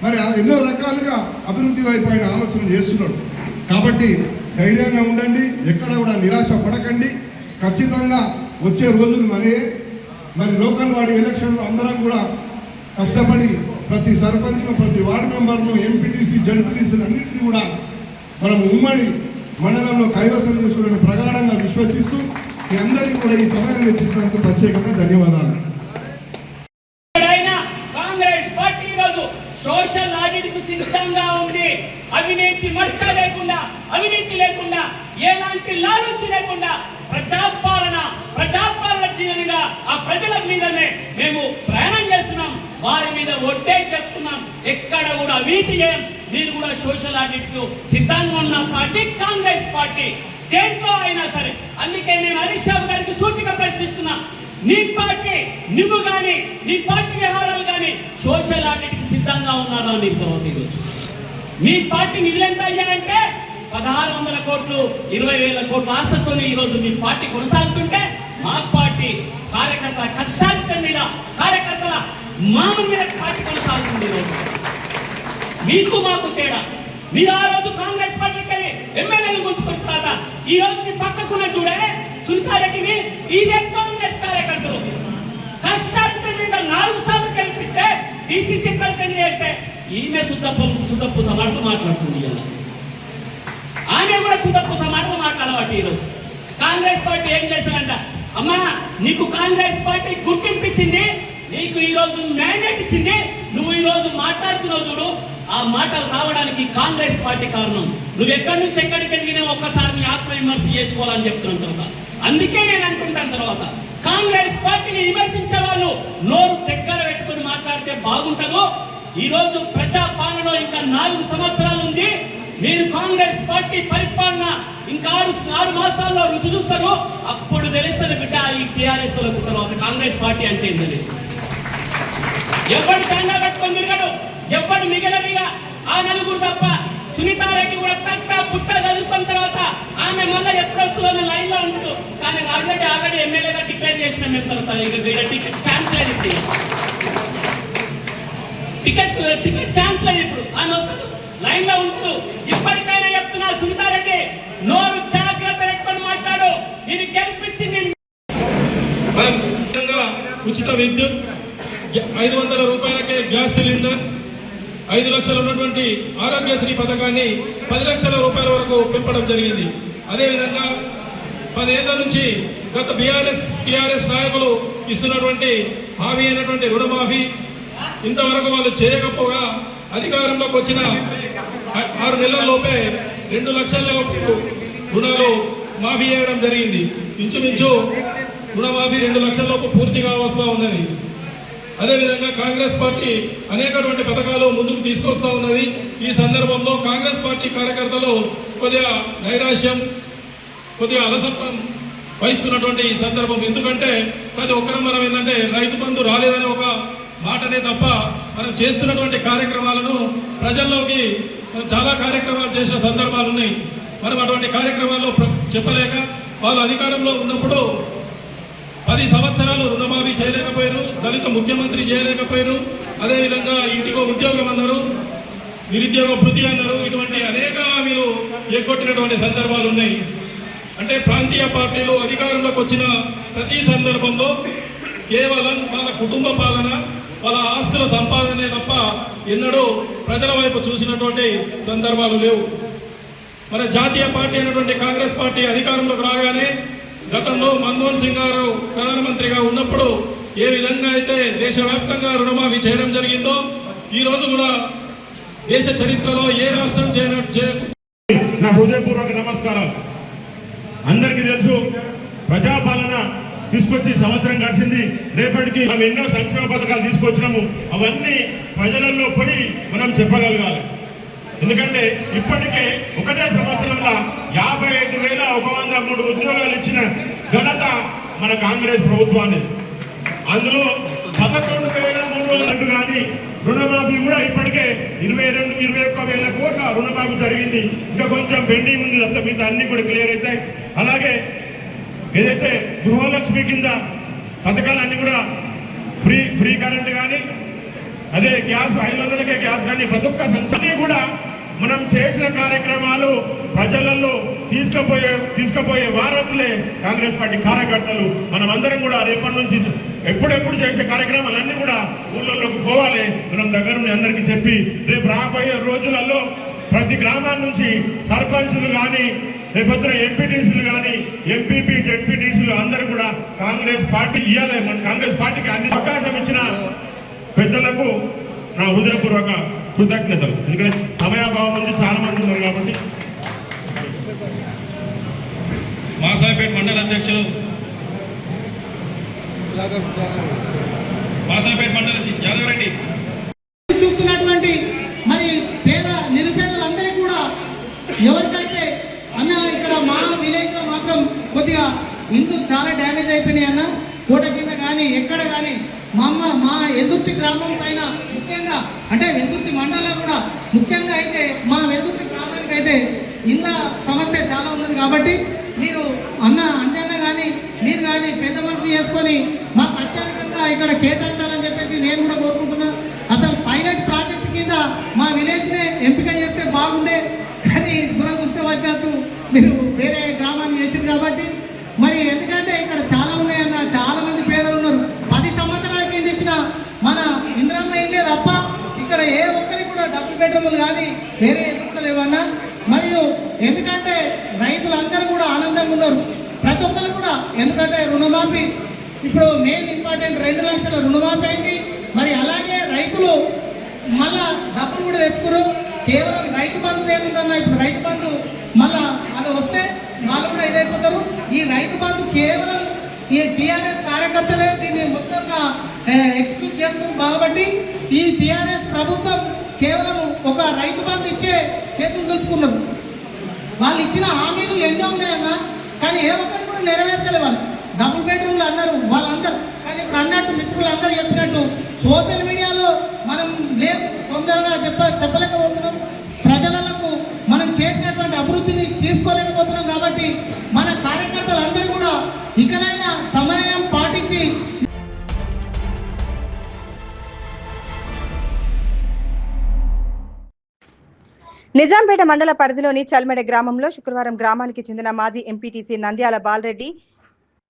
మరి ఎన్నో రకాలుగా అభివృద్ధి వైపు ఆయన ఆలోచన చేస్తున్నాడు. కాబట్టి ధైర్యంగా ఉండండి, ఎక్కడ కూడా నిరాశ పడకండి. ఖచ్చితంగా వచ్చే రోజులు మరి లోకల్ వార్డు ఎలక్షన్లో అందరం కూడా కష్టపడి ప్రతి సర్పంచ్ను, ప్రతి వార్డు మెంబర్ను, ఎంపీటీసీ, జడ్పీటీసీలు అన్నింటినీ కూడా మనం ఉమ్మడి మండలంలో కైవసం చేసుకోవడానికి ప్రగాఢంగా విశ్వసిస్తూ మీ అందరికీ కూడా ఈ సమయం ఇచ్చినందుకు ప్రత్యేకంగా ధన్యవాదాలు. కాంగ్రెస్ పార్టీ ఈరోజు సోషల్ ఆడిట్ కు సిద్ధంగా ఉంది. అవినీతి మచ్చ లేకుండా, అవినీతి లేకుండా ఎక్కడ కూడా అవినీతి చేయం. నేను కూడా సోషల్ ఆడిట్ సిద్ధంగా ఉన్న పార్టీ కాంగ్రెస్ పార్టీ, దేంట్లో అయినా సరే. అందుకే నేను హరీష్ రావు గారికి సూటిగా ప్రశ్నిస్తున్నా, నీ పార్టీ నువ్వు కానీ నీ పార్టీ వ్యవహారాలు కానీ సోషల్ ఆడిట్కి సిద్ధంగా ఉన్నారా అని ఈరోజు మీ పార్టీ నిధులు ఎంత అయ్యాయంటే 1600 కోట్లు 20,000 కోట్ల ఆశతో ఈరోజు మీ పార్టీ కొనసాగుతుంటే మా పార్టీ కార్యకర్తల కష్టాల మీద, కార్యకర్తల మామూలు మీద పార్టీ కొనసాగుతుంది. ఈరోజు మీకు మాకు తేడా. మీరు ఆ రోజు కాంగ్రెస్ పార్టీకి వెళ్ళి ఎమ్మెల్యేలు గుంచుకున్న తర్వాత ఈ రోజు మీ పక్కకున్న చూడే సునీతారెడ్డిని ఇదే కాంగ్రెస్ కార్యకర్తలు కష్టాల మీద 4 సార్లు కల్పిస్తే డీసీసీ ప్రెసిడెంట్ చేస్తే ఈమె సుద్దప్పు సమాటలు మాట్లాడుతుంది. ఇలా ఆమె కూడా సుద్దప్పు సమాటలు మాట్లాడబట్టి ఈరోజు కాంగ్రెస్ పార్టీ ఏం చేశారంట, అమ్మా నీకు కాంగ్రెస్ పార్టీ గుర్తింపించింది, నీకు ఈరోజు మ్యాండేట్ ఇచ్చింది, నువ్వు ఈరోజు మాట్లాడుతున్నావు చూడు, ఆ మాటలు రావడానికి కాంగ్రెస్ పార్టీ కారణం. నువ్వు ఎక్కడి నుంచి ఎక్కడికి ఎదిగినా ఒక్కసారి నీ ఆత్మవిమర్శ చేసుకోవాలని చెప్తున్నాను తర్వాత. అందుకే నేను అనుకుంటాను తర్వాత కాంగ్రెస్ పార్టీని విమర్శించే వాళ్ళు నోరు దగ్గర పెట్టుకుని మాట్లాడితే బాగుంటుందో. ఈ రోజు ప్రజా పాలనలో ఇంకా 4 సంవత్సరాలు ఉంది. మీరు కాంగ్రెస్ పార్టీ పరిపాలన ఇంకా 6 మాసాల్లో రుచి చూస్తారు. అప్పుడు తెలుస్తుంది బిడ్డ ఈ టీఆర్ఎస్ లకు తర్వాత కాంగ్రెస్ పార్టీ అంటే ఏంటని. ఎవరు దండా పెట్టుకొని తిరగడు, ఎవరు మిగలనిగా ఆ నలుగురు తప్ప. సునీతారెడ్డి కూడా తట్ట పుట్ట చదువుకున్న తర్వాత ఆమె మళ్ళీ ఎప్పుడు వస్తుందో లైన్ లో ఉంటుంది. కానీ ఆల్రెడీ ఎమ్మెల్యేగా డిక్లేర్ చేసిన మేము తర్వాత టికెట్ ఛాన్స్ లేదు, టికెట్ ఛాన్స్ లేదు. ఇప్పుడు ఆమె వస్తుంది, లైన్ లో ఉంటుంది. ఇప్పటికైనా చెప్తున్నా సునీతారెడ్డి, నోరు జాగ్రత్త పెట్టుకొని మాట్లాడు. నేను గెలిపించింది ఉచిత విద్యుత్, 500 రూపాయలకే గ్యాస్ సిలిండర్, 5 లక్షలు ఉన్నటువంటి ఆరోగ్యశ్రీ పథకాన్ని 10 లక్షల రూపాయల వరకు పెంపడం జరిగింది. అదేవిధంగా 10 ఏళ్ల నుంచి గత టీఆర్ఎస్ నాయకులు ఇస్తున్నటువంటి హామీ అయినటువంటి రుణమాఫీ ఇంతవరకు వాళ్ళు చేయకపోగా అధికారంలోకి వచ్చిన 6 నెలల లోపే 2 లక్షల రుణాలు మాఫీ చేయడం జరిగింది. ఇంచుమించు రుణమాఫీ 2 లక్షల లోపు పూర్తిగా వస్తూ ఉన్నది. అదేవిధంగా కాంగ్రెస్ పార్టీ అనేకటువంటి పథకాలు ముందుకు తీసుకొస్తూ ఉన్నది. ఈ సందర్భంలో కాంగ్రెస్ పార్టీ కార్యకర్తలు కొద్దిగా నైరాశ్యం, కొద్దిగా అలసత్వం వహిస్తున్నటువంటి ఈ సందర్భం. ఎందుకంటే ప్రతి ఒక్కరం మనం ఏంటంటే రైతు బంధు రాలేదనే ఒక మాటనే తప్ప మనం చేస్తున్నటువంటి కార్యక్రమాలను ప్రజల్లోకి మనం చాలా కార్యక్రమాలు చేసిన సందర్భాలు ఉన్నాయి. మనం అటువంటి కార్యక్రమాల్లో చెప్పలేక వాళ్ళు అధికారంలో ఉన్నప్పుడు 10 సంవత్సరాలు రుణమాఫీ చేయలేకపోయారు, దళిత ముఖ్యమంత్రి చేయలేకపోయారు, అదేవిధంగా ఇంటికో ఉద్యోగం అన్నారు, నిరుద్యోగ భృతి అన్నారు. ఇటువంటి అనేక హామీలు ఎగ్గొట్టినటువంటి సందర్భాలు ఉన్నాయి. అంటే ప్రాంతీయ పార్టీలు అధికారంలోకి వచ్చిన ప్రతి సందర్భంలో కేవలం వాళ్ళ కుటుంబ పాలన, వాళ్ళ ఆస్తుల సంపాదనే తప్ప ఎన్నడూ ప్రజల వైపు చూసినటువంటి సందర్భాలు లేవు. మన జాతీయ పార్టీ అయినటువంటి కాంగ్రెస్ పార్టీ అధికారంలోకి రాగానే గతంలో మన్మోహన్ సింగ్ గారు ప్రధానమంత్రిగా ఉన్నప్పుడు ఏ విధంగా అయితే దేశవ్యాప్తంగా రుణమాఫీ చేయడం జరిగిందో ఈ రోజు కూడా దేశ చరిత్రలో ఏ రాష్ట్రం నా హృదయపూర్వక నమస్కారాలు. అందరికీ తెలుసు, ప్రజాపాలన తీసుకొచ్చి సంవత్సరం గడిచింది. రేపటికి మనం ఎన్నో సంక్షేమ పథకాలు తీసుకొచ్చినాము. అవన్నీ ప్రజలలో పోయి మనం చెప్పగలగాలి. ఎందుకంటే ఇప్పటికే ఒకటే సంవత్సరంలో 55,103 ఉద్యోగాలు ఇచ్చిన ఘనత మన కాంగ్రెస్ ప్రభుత్వాన్ని. అందులో 11,302 కానీ రుణమాఫీ కూడా ఇప్పటికే 21,000 కోట్ల రుణమాఫీ జరిగింది. ఇంకా కొంచెం పెండింగ్ ఉంది తప్ప మిగతా అన్ని కూడా క్లియర్ అవుతాయి. అలాగే ఏదైతే గృహలక్ష్మి కింద పథకాలన్నీ కూడా ఫ్రీ కరెంట్ కానీ, అదే గ్యాస్ 500కే గ్యాస్ కానీ, ప్రతి ఒక్క సంస్థని కూడా మనం చేసిన కార్యక్రమాలు ప్రజలలో తీసుకుపోయే వారతులే కాంగ్రెస్ పార్టీ కార్యకర్తలు. మనం అందరం కూడా రేపటి నుంచి ఎప్పుడెప్పుడు చేసే కార్యక్రమాలన్నీ కూడా ఊళ్ళలోకి పోవాలి. మనం దగ్గరుండి అందరికీ చెప్పి రేపు రాబోయే రోజులలో ప్రతి గ్రామాల నుంచి సర్పంచులు కానీ, రేపొద్దున ఎంపీటీసీలు కానీ, ఎంపీపీ జెడ్పీటీసీలు అందరూ కూడా కాంగ్రెస్ పార్టీ ఇవ్వాలి. మన కాంగ్రెస్ పార్టీకి అన్ని అవకాశం ఇచ్చిన పెద్దలకు నా హృదయపూర్వక కృతజ్ఞతలు. ఎందుకంటే సమయాభావం నుంచి చాలా మంది ఉన్నారు కాబట్టి. మాసాపేట మండల అధ్యక్షులు, మాసాపేట మండల యాదవ్ రెడ్డి చూస్తున్నటువంటి విలేజ్లో మాత్రం కొద్దిగా ఇండ్లు చాలా డ్యామేజ్ అయిపోయినాయి అన్న. కోట కింద కానీ ఎక్కడ కానీ మా వెల్దుర్తి గ్రామం పైన ముఖ్యంగా అంటే వెల్దుర్తి మండలం కూడా ముఖ్యంగా అయితే మా వెల్దుర్తి గ్రామానికి అయితే ఇళ్ళ సమస్య చాలా ఉన్నది. కాబట్టి మీరు అంజన్న కానీ మీరు కానీ పెద్ద మనసు చేసుకొని మాకు అత్యధికంగా ఇక్కడ కేటాయించాలని చెప్పేసి నేను కూడా కోరుకుంటున్నాను. అసలు పైలట్ ప్రాజెక్ట్ కింద మా విలేజ్నే ఎంపిక చేస్తే బాగుండే, కానీ దురదృష్టవశాత్తు మీరు వేరే గ్రామాన్ని చేసింది. కాబట్టి మరి ఎందుకంటే ఇక్కడ చాలా ఉన్నాయన్న, చాలా మంది పేదలు ఉన్నారు. 10 సంవత్సరాల కింద ఇచ్చిన మన ఇందిరమ్మ ఇల్లే తప్ప ఇక్కడ ఏ ఒక్కరికి కూడా డబుల్ బెడ్రూమ్లు కానీ వేరే ఎదుర్కోలేవన్నా. మరియు ఎందుకంటే రైతులందరూ కూడా ఆనందంగా ఉన్నారు, ప్రతి ఒక్కరు కూడా. ఎందుకంటే రుణమాఫీ ఇప్పుడు మెయిన్ ఇంపార్టెంట్ 2 లక్షల రుణమాఫీ అయింది. మరి అలాగే రైతులు మళ్ళా డబ్బులు కూడా తెచ్చుకోరు. కేవలం రైతు బంధు ఏముందన్న, ఇప్పుడు రైతు బంధు మళ్ళా అది వస్తే వాళ్ళు కూడా ఇదైపోతారు. ఈ రైతు బంధు కేవలం ఈ టీఆర్ఎస్ కార్యకర్తలే దీన్ని మొత్తంగా ఎక్స్క్యూజ్ చేస్తున్నారు. కాబట్టి ఈ టీఆర్ఎస్ ప్రభుత్వం కేవలం ఒక రైతు బంధు ఇచ్చే చేతులు దులుపుకున్నారు. వాళ్ళు ఇచ్చిన హామీలు ఎన్నో ఉన్నాయన్నా, కానీ ఏ ఒక్కరు కూడా నెరవేర్చలే. వాళ్ళు డబుల్ బెడ్రూమ్లు అన్నారు వాళ్ళందరూ, కానీ ఇప్పుడు అన్నట్టు మిత్రులందరూ చెప్పినట్టు సోషల్ మీడియాలో మనం తొందరగా చెప్పలేకపోతున్నాం. ప్రజలకు మనం చేసినటువంటి అభివృద్ధిని తీసుకోలేకపోతున్నాం. కాబట్టి మన కార్యకర్తలందరూ కూడా ఇకనైనా సమయం పాటించి నిజాంపేట మండల పరిధిలోని చల్మెడ గ్రామంలో శుక్రవారం గ్రామానికి చెందిన మాజీ ఎంపీటీసీ నంద్యాల బాలరెడ్డి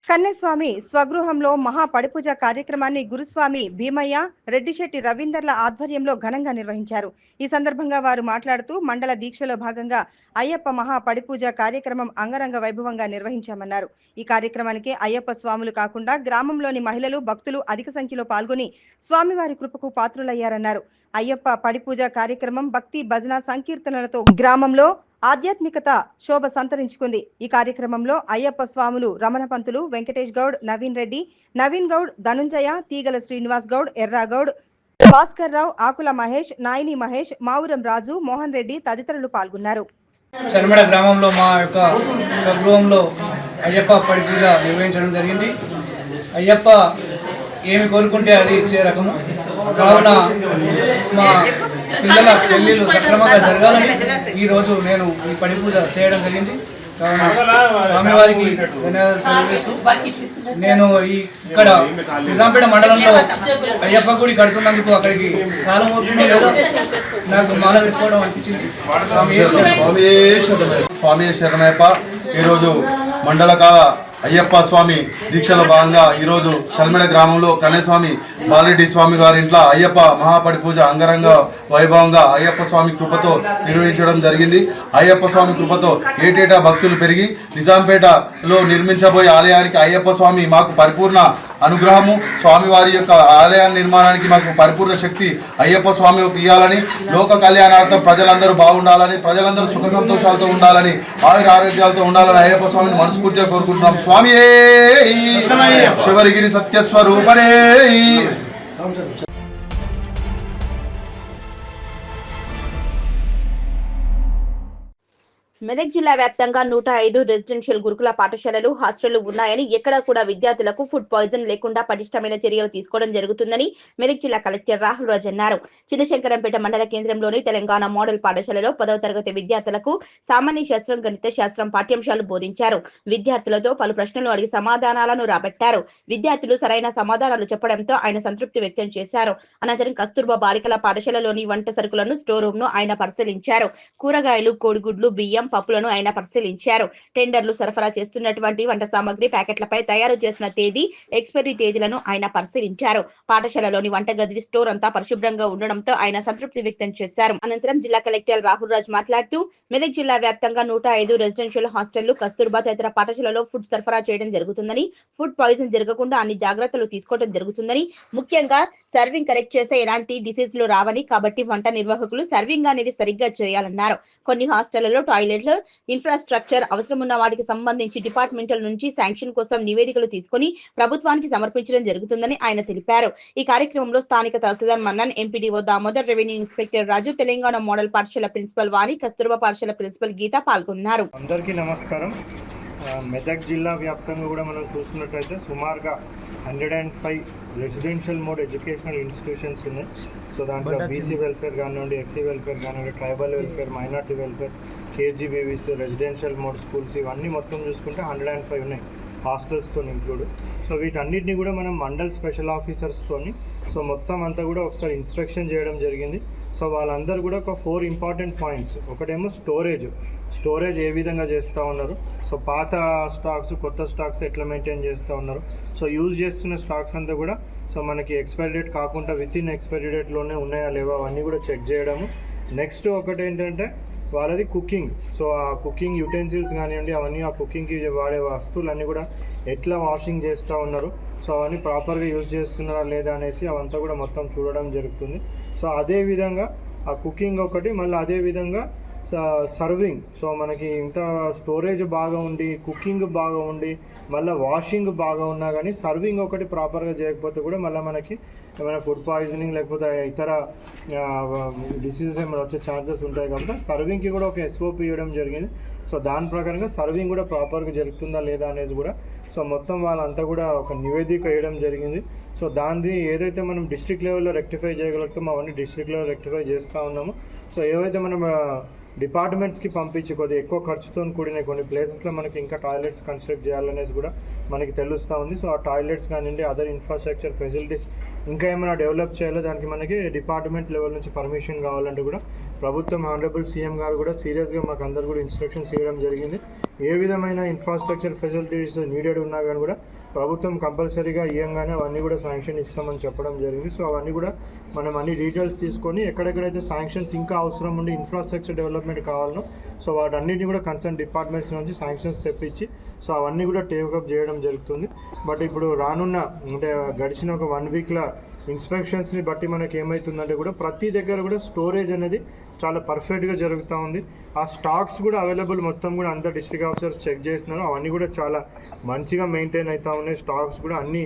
కన్నెస్వామి స్వగృహంలో మహా పడిపూజ కార్యక్రమాన్ని గురుస్వామి భీమయ్య, రెడ్డిశెట్టి రవీందర్ల ఆధ్వర్యంలో ఘనంగా నిర్వహించారు. ఈ సందర్భంగా వారు మాట్లాడుతూ మండల దీక్షలో భాగంగా అయ్యప్ప మహా పడిపూజ కార్యక్రమం అంగరంగ వైభవంగా నిర్వహించామన్నారు. ఈ కార్యక్రమానికి అయ్యప్ప స్వాములు కాకుండా గ్రామంలోని మహిళలు, భక్తులు అధిక సంఖ్యలో పాల్గొని స్వామివారి కృపకు పాత్రులయ్యారన్నారు. అయ్యప్ప పడిపూజ కార్యక్రమం భక్తి, భజన, సంకీర్తనలతో గ్రామంలో ఆధ్యాత్మికత శోభ సంతరించుకుంది. ఈ కార్యక్రమంలో అయ్యప్ప స్వాములు రమణ పంతులు, వెంకటేష్ గౌడ్, నవీన్ రెడ్డి, నవీన్ గౌడ్, ధనుంజయ, తీగల శ్రీనివాస్ గౌడ్, ఎర్రా గౌడ్, భాస్కర్ రావు, ఆకుల మహేష్, నాయని మహేష్, మావురం రాజు, మోహన్ రెడ్డి తదితరులు పాల్గొన్నారు. చల్మెడ గ్రామంలో మా యొక్క స్వగృహంలో అయ్యప్ప పడిపూజ నిర్వహించడం జరిగింది. అయ్యప్ప ఏమి కోరుకుంటే అది ఇచ్చే రకము కావున మా పిల్లల పెళ్లిళ్ళు సక్రమంగా జరగాలని ఈరోజు నేను ఈ పడిపూజ చేయడం జరిగింది. కావున స్వామివారికి ధన్యవాదాలు తెలియజేస్తూ నేను ఇక్కడ నిజాంపేట మండలంలో అయ్యప్ప గుడి కడుతున్నందుకు అక్కడికి కాలం అవుతుందో లేదో నాకు మాల వేసుకోవడం అనిపించింది. స్వామి శరణయ్యప్ప. ఈరోజు మండలకాల అయ్యప్ప స్వామి దీక్షలో భాగంగా ఈరోజు చల్మెడ గ్రామంలో కన్నెస్వామి బాలరెడ్డి స్వామి వారి ఇంట్లో అయ్యప్ప మహాపడిపూజ అంగరంగ వైభవంగా అయ్యప్ప స్వామి కృపతో నిర్వహించడం జరిగింది. అయ్యప్ప స్వామి కృపతో ఏటేటా భక్తులు పెరిగి నిజాంపేటలో నిర్మించబోయే ఆలయానికి అయ్యప్ప స్వామి మాకు పరిపూర్ణ అనుగ్రహము, స్వామివారి యొక్క ఆలయ నిర్మాణానికి మాకు పరిపూర్ణ శక్తి అయ్యప్ప స్వామి ఇవ్వాలని, లోక కళ్యాణార్థం ప్రజలందరూ బాగుండాలని, ప్రజలందరూ సుఖ సంతోషాలతో ఉండాలని, ఆయుర ఆరోగ్యాలతో ఉండాలని అయ్యప్ప స్వామిని మనస్ఫూర్తిగా కోరుకుంటున్నాం. స్వామి శివరిగిరి సత్యస్వరూపనే. మెదక్ జిల్లా వ్యాప్తంగా 105 రెసిడెన్షియల్ గురుకుల పాఠశాలలు, హాస్టళ్లు ఉన్నాయని, ఎక్కడా కూడా విద్యార్థులకు ఫుడ్ పాయిజన్ లేకుండా పటిష్టమైన చర్యలు తీసుకోవడం జరుగుతుందని మెదక్ జిల్లా కలెక్టర్ రాహుల్ రాజ్ అన్నారు. చిన్నశంకరంపేట మండల కేంద్రంలోని తెలంగాణ మోడల్ పాఠశాలలో 10వ తరగతి విద్యార్థులకు సామాన్య శాస్త్రం, గణిత శాస్త్రం పాఠ్యాంశాలు బోధించారు. విద్యార్థులతో పలు ప్రశ్నలు అడిగి సమాధానాలను రాబట్టారు. విద్యార్థులు సరైన సమాధానాలు చెప్పడంతో ఆయన సంతృప్తి వ్యక్తం చేశారు. అనంతరం కస్తూర్బా బాలికల పాఠశాలలోని వంట సరుకులను, స్టోర్ రూమ్ ను ఆయన పరిశీలించారు. కూరగాయలు, కోడిగుడ్లు, బియ్యం, పప్పులను ఆయన పరిశీలించారు. టెండర్లు సరఫరా చేస్తున్నటువంటి వంట సామాగ్రి ప్యాకెట్లపై తయారు చేసిన తేదీ, ఎక్స్పైరీ తేదీలను ఆయన పరిశీలించారు. పాఠశాలలోని వంటగది, స్టోర్ అంతా పరిశుభ్రంగా ఉండడంతో ఆయన సంతృప్తి వ్యక్తం చేశారు. అనంతరం జిల్లా కలెక్టర్ రాహుల్ రాజ్ మాట్లాడుతూ మెదక్ జిల్లా వ్యాప్తంగా 105 రెసిడెన్షియల్ హాస్టళ్లు, కస్తూర్బా తదితర పాఠశాలలో ఫుడ్ సరఫరా చేయడం జరుగుతుందని, ఫుడ్ పాయిజన్ జరగకుండా అన్ని జాగ్రత్తలు తీసుకోవడం జరుగుతుందని, ముఖ్యంగా సర్వింగ్ కరెక్ట్ చేస్తే ఎలాంటి డిసీజ్లు రావని, కాబట్టి వంట నిర్వాహకులు సర్వింగ్ అనేది సరిగ్గా చేయాలన్నారు. కొన్ని హాస్టళ్లలో టాయిలెట్ ఇన్ఫ్రాస్ట్రక్చర్ అవసరం ఉన్న వాటికి సంబంధించి డిపార్ట్మెంటల్ నుంచి శాంక్షన్ కోసం నివేదికలు తీసుకుని ప్రభుత్వానికి సమర్పించడం జరుగుతుందని ఆయన తెలిపారు. ఈ కార్యక్రమంలో స్థానిక tahsildar Mannan, MPDO Damodar, revenue inspector Raju, Telangana model పాఠశాల ప్రిన్సిపల్ వాణి, కస్తూర్బా పాఠశాల ప్రిన్సిపల్ గీత పాల్గొన్నారు. అందరికీ నమస్కారం. మెదక్ జిల్లా వ్యాప్తంగా కూడా మనం చూసుకున్నట్టయితే సుమారుగా 105 రెసిడెన్షియల్ మోడ్ ఎడ్యుకేషనల్ ఇన్స్టిట్యూషన్స్ ఉన్నాయి. సో దాంట్లో బీసీ వెల్ఫేర్ కానివ్వండి, ఎస్సీ వెల్ఫేర్ కానివ్వండి, tribal welfare, minority welfare, KGBVs, residential mode schools ఇవన్నీ మొత్తం చూసుకుంటే 105 ఉన్నాయి, హాస్టల్స్తో ఇంక్లూడ్. సో వీటన్నిటిని కూడా మనం మండల్ స్పెషల్ ఆఫీసర్స్తోని సో మొత్తం అంతా కూడా ఒకసారి ఇన్స్పెక్షన్ చేయడం జరిగింది. సో వాళ్ళందరూ కూడా ఒక 4 ఇంపార్టెంట్ పాయింట్స్. ఒకటేమో స్టోరేజ్ ఏ విధంగా చేస్తూ ఉన్నారు, సో పాత స్టాక్స్ కొత్త స్టాక్స్ ఎట్లా మెయింటైన్ చేస్తూ ఉన్నారు, సో యూజ్ చేస్తున్న స్టాక్స్ అంతా కూడా సో మనకి ఎక్స్పైరీ డేట్ కాకుండా విత్ ఇన్ ఎక్స్పైరీ డేట్లోనే ఉన్నాయా లేవా అవన్నీ కూడా చెక్ చేయడము. నెక్స్ట్ ఒకటి ఏంటంటే వాళ్ళది కుకింగ్. సో ఆ కుకింగ్ యుటెన్సిల్స్ కానివ్వండి, అవన్నీ ఆ కుకింగ్కి వాడే వస్తువులన్నీ కూడా ఎట్లా వాషింగ్ చేస్తూ ఉన్నారు, సో అవన్నీ ప్రాపర్గా యూజ్ చేస్తున్నారా లేదా అనేసి అవంతా కూడా మొత్తం చూడడం జరుగుతుంది. సో అదేవిధంగా ఆ కుకింగ్ ఒకటి, మళ్ళీ అదేవిధంగా సర్వింగ్. సో మనకి ఇంత స్టోరేజ్ బాగా ఉండి, కుకింగ్ బాగా ఉండి, మళ్ళీ వాషింగ్ బాగా ఉన్నా కానీ సర్వింగ్ ఒకటి ప్రాపర్గా చేయకపోతే కూడా మళ్ళీ మనకి ఏమైనా ఫుడ్ పాయిజనింగ్ లేకపోతే ఇతర డిసీజెస్ ఏమైనా వచ్చే ఛాన్సెస్ ఉంటాయి కాబట్టి సర్వింగ్కి కూడా ఒక ఎస్ఓపి ఇవ్వడం జరిగింది. సో దాని ప్రకారంగా సర్వింగ్ కూడా ప్రాపర్గా జరుగుతుందా లేదా అనేది కూడా సో మొత్తం వాళ్ళంతా కూడా ఒక నివేదిక వేయడం జరిగింది. సో దాన్ని ఏదైతే మనం డిస్ట్రిక్ట్ లెవెల్లో రెక్టిఫై చేయగలుగుతామో అవన్నీ డిస్ట్రిక్ట్ లెవెల్ రెక్టిఫై చేస్తూ ఉన్నాము. సో ఏవైతే మనం డిపార్ట్మెంట్స్కి పంపించి కొద్దిగా ఎక్కువ ఖర్చుతో కూడిన కొన్ని ప్లేసెస్లో మనకి ఇంకా టాయిలెట్స్ కన్స్ట్రక్ట్ చేయాలనేసి కూడా మనకి తెలుస్తూ ఉంది. సో ఆ టాయిలెట్స్ కానివ్వండి, అదర్ ఇన్ఫ్రాస్ట్రక్చర్ ఫెసిలిటీస్ ఇంకా ఏమైనా డెవలప్ చేయాలో దానికి మనకి డిపార్ట్మెంట్ లెవెల్ నుంచి పర్మిషన్ కావాలంటే కూడా ప్రభుత్వం ఆనరబుల్ సీఎం గారు కూడా సీరియస్గా మాకు అందరు కూడా ఇన్స్ట్రక్షన్స్ ఇవ్వడం జరిగింది. ఏ విధమైన ఇన్ఫ్రాస్ట్రక్చర్ ఫెసిలిటీస్ నీడెడ్ ఉన్నా కానీ కూడా ప్రభుత్వం కంపల్సరీగా ఇవ్వగానే అవన్నీ కూడా శాంక్షన్ ఇస్తామని చెప్పడం జరిగింది. సో అవన్నీ కూడా మనం అన్ని డీటెయిల్స్ తీసుకొని ఎక్కడెక్కడైతే శాంక్షన్స్ ఇంకా అవసరం ఉండి ఇన్ఫ్రాస్ట్రక్చర్ డెవలప్మెంట్ కావాలనో సో వాటన్నిటిని కూడా కన్సర్న్ డిపార్ట్మెంట్స్ నుంచి శాంక్షన్స్ తెప్పించి సో అవన్నీ కూడా టేకప్ చేయడం జరుగుతుంది. బట్ ఇప్పుడు రానున్న అంటే గడిచిన ఒక 1 వీక్లో ఇన్స్పెక్షన్స్ని బట్టి మనకి ఏమవుతుందంటే కూడా ప్రతి దగ్గర కూడా స్టోరేజ్ అనేది చాలా పర్ఫెక్ట్గా జరుగుతూ ఉంది. ఆ స్టాక్స్ కూడా అవైలబుల్ మొత్తం కూడా అంతా డిస్ట్రిక్ట్ ఆఫీసర్స్ చెక్ చేస్తున్నారు. అవన్నీ కూడా చాలా మంచిగా మెయింటైన్ అవుతూ ఉన్నాయి. స్టాక్స్ కూడా అన్నీ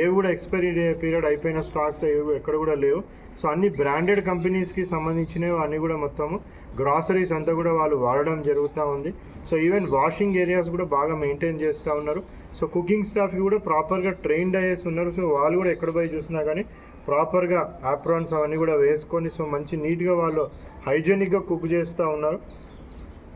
ఏవి కూడా ఎక్స్పైరీ పీరియడ్ అయిపోయిన స్టాక్స్ ఏవి ఎక్కడ కూడా లేవు. సో అన్ని బ్రాండెడ్ కంపెనీస్కి సంబంధించినవి అన్నీ కూడా మొత్తము గ్రాసరీస్ అంతా కూడా వాళ్ళు వాడడం జరుగుతూ ఉంది. సో ఈవెన్ వాషింగ్ ఏరియాస్ కూడా బాగా మెయింటైన్ చేస్తూ ఉన్నారు. సో కుకింగ్ స్టాఫ్కి కూడా ప్రాపర్గా ట్రైన్డ్ అయ్యేసి ఉన్నారు. సో వాళ్ళు కూడా ఎక్కడ పోయి చూసినా కానీ ప్రాపర్గా ఆప్రాన్స్ అవన్నీ కూడా వేసుకొని సో మంచి నీట్గా వాళ్ళు హైజీనిక్గా కుక్ చేస్తూ ఉన్నారు.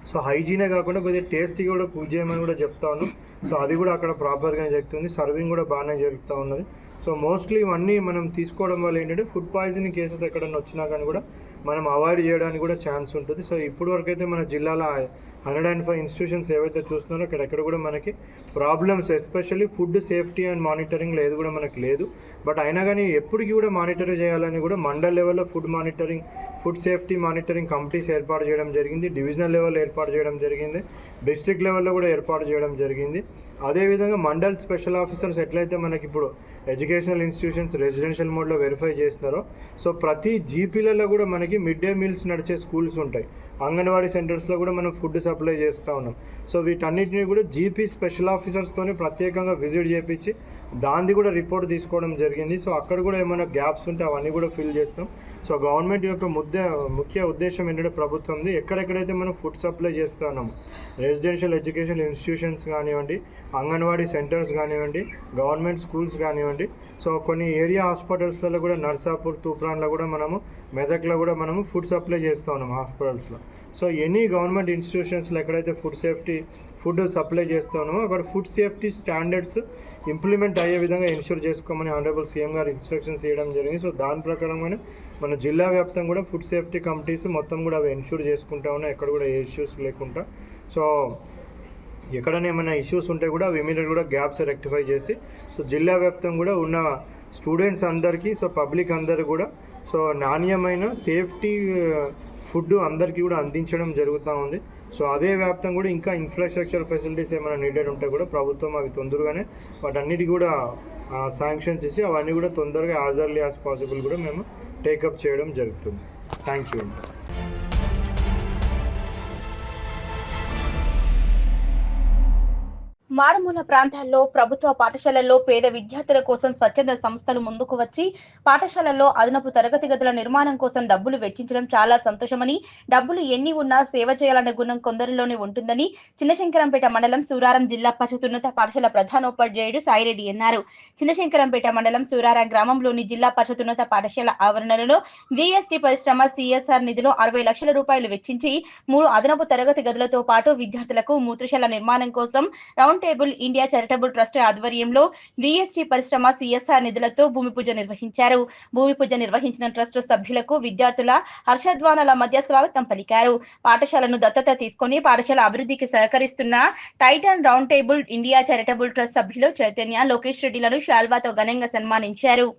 సో హైజీనే కాకుండా కొద్దిగా టేస్టీగా కూడా కుక్ చేయమని కూడా చెప్తా ఉన్నాం. సో అది కూడా అక్కడ ప్రాపర్గా జరుగుతుంది. సర్వింగ్ కూడా బాగానే జరుగుతూ ఉన్నది. సో మోస్ట్లీ ఇవన్నీ మనం తీసుకోవడం వల్ల ఏంటంటే ఫుడ్ పాయిజనింగ్ కేసెస్ ఎక్కడన్నా వచ్చినా కానీ కూడా మనం అవాయిడ్ చేయడానికి కూడా ఛాన్స్ ఉంటుంది. సో ఇప్పటి వరకు అయితే మన జిల్లాలో 105 ఇన్స్టిట్యూషన్స్ ఏవైతే చూస్తున్నారో అక్కడెక్కడ కూడా మనకి problems especially food safety and monitoring లేదు కూడా మనకు లేదు. బట్ అయినా కానీ ఎప్పటికీ కూడా మానిటర్ చేయాలని కూడా మండల్ లెవెల్లో ఫుడ్ సేఫ్టీ మానిటరింగ్ కమిటీస్ ఏర్పాటు చేయడం జరిగింది. డివిజనల్ లెవెల్ ఏర్పాటు చేయడం జరిగింది. డిస్ట్రిక్ట్ లెవెల్లో కూడా ఏర్పాటు చేయడం జరిగింది. అదేవిధంగా మండల్ స్పెషల్ ఆఫీసర్స్ ఎట్లయితే మనకి ఇప్పుడు ఎడ్యుకేషనల్ ఇన్స్టిట్యూషన్స్ రెసిడెన్షియల్ మోడ్లో వెరిఫై చేస్తున్నారో సో ప్రతి జీపీలలో కూడా మనకి మిడ్ డే మీల్స్ నడిచే స్కూల్స్ ఉంటాయి. అంగన్వాడీ సెంటర్స్లో కూడా మనం ఫుడ్ సప్లై చేస్తూ ఉన్నాం. సో వీటన్నిటిని కూడా జీపీ స్పెషల్ ఆఫీసర్స్తోనే ప్రత్యేకంగా విజిట్ చేయించి దాన్ని కూడా రిపోర్ట్ తీసుకోవడం జరిగింది. సో అక్కడ కూడా ఏమైనా గ్యాప్స్ ఉంటే అవన్నీ కూడా ఫిల్ చేస్తాం. సో గవర్నమెంట్ యొక్క ముఖ్య ఉద్దేశం ఏంటంటే ప్రభుత్వంది ఎక్కడెక్కడైతే మనం ఫుడ్ సప్లై చేస్తూ ఉన్నాము రెసిడెన్షియల్ ఎడ్యుకేషన్ ఇన్స్టిట్యూషన్స్ కానివ్వండి, అంగన్వాడీ సెంటర్స్ కానివ్వండి, గవర్నమెంట్ స్కూల్స్ కానివ్వండి, సో కొన్ని ఏరియా హాస్పిటల్స్లో కూడా నర్సాపూర్, తూప్రాన్లో కూడా మనము, మెదక్లో కూడా మనము ఫుడ్ సప్లై చేస్తూ ఉన్నాం హాస్పిటల్స్లో. సో ఎనీ గవర్నమెంట్ ఇన్స్టిట్యూషన్స్లో ఎక్కడైతే ఫుడ్ సప్లై చేస్తూ ఉన్నామో అక్కడ ఫుడ్ సేఫ్టీ స్టాండర్డ్స్ ఇంప్లిమెంట్ అయ్యే విధంగా ఇన్షూర్ చేసుకోమని ఆనరబుల్ సీఎం గారు ఇన్స్ట్రక్షన్స్ ఇవ్వడం జరిగింది. సో దాని ప్రకారంగానే మన జిల్లా వ్యాప్తంగా కూడా ఫుడ్ సేఫ్టీ కమిటీస్ మొత్తం కూడా అవి ఇన్షూర్ చేసుకుంటా ఉన్నాయి, ఎక్కడ కూడా ఏ ఇష్యూస్ లేకుండా. సో ఎక్కడైనా ఏమైనా ఇష్యూస్ ఉంటే కూడా అవి ఇమీడియట్ కూడా గ్యాప్స్ రెక్టిఫై చేసి సో జిల్లా వ్యాప్తంగా కూడా ఉన్న స్టూడెంట్స్ అందరికీ సో పబ్లిక్ అందరూ కూడా సో నాణ్యమైన సేఫ్టీ ఫుడ్ అందరికీ కూడా అందించడం జరుగుతూ ఉంది. సో అదే వ్యాప్తంగా కూడా ఇంకా ఇన్ఫ్రాస్ట్రక్చర్ ఫెసిలిటీస్ ఏమైనా నీడెడ్ ఉంటే కూడా ప్రభుత్వం అవి తొందరగానే వాటన్నిటి కూడా శాంక్షన్స్ ఇచ్చి అవన్నీ కూడా తొందరగా యాజ్ ఎర్లీ యాజ్ పాసిబుల్ కూడా మేము టేకప్ చేయడం జరుగుతుంది. Thank you. మారుమూల ప్రాంతాల్లో ప్రభుత్వ పాఠశాలల్లో పేద విద్యార్థుల కోసం స్వచ్ఛంద సంస్థలు ముందుకు వచ్చి పాఠశాలల్లో అదనపు తరగతి గదుల నిర్మాణం కోసం డబ్బులు వెచ్చించడం చాలా సంతోషమని, డబ్బులు ఎన్ని ఉన్నా సేవ చేయాలనే గుణం కొందరిలోనే ఉంటుందని చిన్నశంకరంపేట మండలం సూరారం జిల్లా పరిషత్ ఉన్నత పాఠశాల ప్రధానోపాధ్యాయుడు సాయిరెడ్డి అన్నారు. చిన్నశంకరంపేట మండలం సూరారం గ్రామంలోని జిల్లా పరిషత్ ఉన్నత పాఠశాల ఆవరణలో విఎస్టీ పరిశ్రమ సిఎస్ఆర్ నిధిలో 60 లక్షల రూపాయలు వెచ్చించి 3 అదనపు తరగతి గదులతో పాటు విద్యార్థులకు మూత్రశాల నిర్మాణం కోసం round table India charitable trust ఆధ్వర్యంలో విఎస్టీ పరిశ్రమ సిఎస్ఆర్ నిధులతో భూమి పూజ నిర్వహించారు. భూమి పూజ నిర్వహించిన ట్రస్ట్ సభ్యులకు విద్యార్థుల హర్షధ్వానాల మధ్య స్వాగతం పలికారు. పాఠశాలను దత్తత తీసుకుని పాఠశాల అభివృద్ధికి సహకరిస్తున్న Titan round table India charitable trust సభ్యులు చైతన్య, లోకేష్ రెడ్డిలను శాల్వాతో ఘనంగా సన్మానించారు.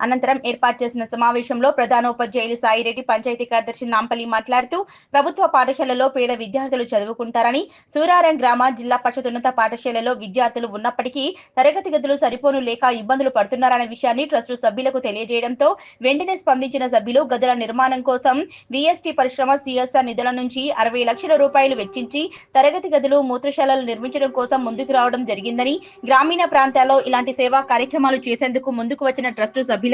అనంతరం ఏర్పాటు చేసిన సమావేశంలో ప్రధానోపాధ్యాయులు సాయిరెడ్డి, పంచాయతీ కార్యదర్శి నాంపల్లి మాట్లాడుతూ ప్రభుత్వ పాఠశాలలో పేద విద్యార్థులు చదువుకుంటారని, సూరారం గ్రామ జిల్లా పరిషత్ ఉన్నత పాఠశాలలో విద్యార్థులు ఉన్నప్పటికీ తరగతి గదులు సరిపోను లేక ఇబ్బందులు పడుతున్నారనే విషయాన్ని ట్రస్టు సభ్యులకు తెలియజేయడంతో వెంటనే స్పందించిన సభ్యులు గదుల నిర్మాణం కోసం విఎస్టీ పరిశ్రమ సిఎస్ఆర్ నిధుల నుంచి 60 లక్షల రూపాయలు వెచ్చించి తరగతి గదులు, మూత్రశాలలు నిర్మించడం కోసం ముందుకు రావడం జరిగిందని, గ్రామీణ ప్రాంతాల్లో ఇలాంటి సేవా కార్యక్రమాలు చేసేందుకు ముందుకు వచ్చిన ట్రస్టు సభ్యులు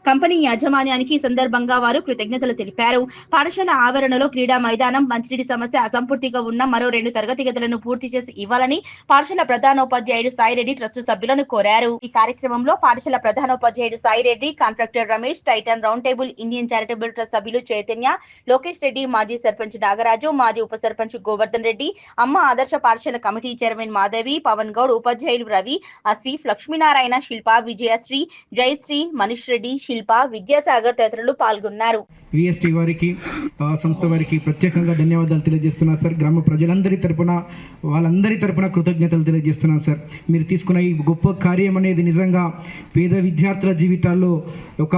కంపెనీ యాజమాన్యానికి ఈ సందర్భంగా వారు కృతజ్ఞతలు తెలిపారు. పాఠశాల ఆవరణలో క్రీడా మైదానం, మంచినీటి సమస్య అసంపూర్తిగా ఉన్న మరో 2 తరగతి గదులను పూర్తి చేసి ఇవ్వాలని పాఠశాల ప్రధానోపాధ్యాయుడు సాయిరెడ్డి ట్రస్ట్ సభ్యులను కోరారు. ఈ కార్యక్రమంలో పాఠశాల ప్రధానోపాధ్యాయుడు Saireddy, contractor Ramesh, Titan round table Indian charitable trust సభ్యులు చైతన్య, లోకేష్ రెడ్డి, మాజీ సర్పంచ్ నాగరాజు, మాజీ ఉప సర్పంచ్ గోవర్ధన్ రెడ్డి, అమ్మ ఆదర్శ పాఠశాల కమిటీ చైర్మన్ మాధవి, పవన్ గౌడ్, ఉపాధ్యాయులు రవి, ఆసిఫ్, లక్ష్మీనారాయణ, శిల్ప, విజయశ్రీ, జయశ్రీ, మనీష్ రెడ్డి, శిల్ప, విద్యాసాగర్ తదితరులు పాల్గొన్నారు. విఎస్టీ వారికి, సంస్థ వారికి ప్రత్యేకంగా ధన్యవాదాలు తెలియజేస్తున్నాను సార్. గ్రామ ప్రజలందరి తరపున, వాళ్ళందరి తరపున కృతజ్ఞతలు తెలియజేస్తున్నాను సార్. మీరు తీసుకున్న ఈ గొప్ప కార్యం అనేది నిజంగా పేద విద్యార్థుల జీవితాల్లో ఒక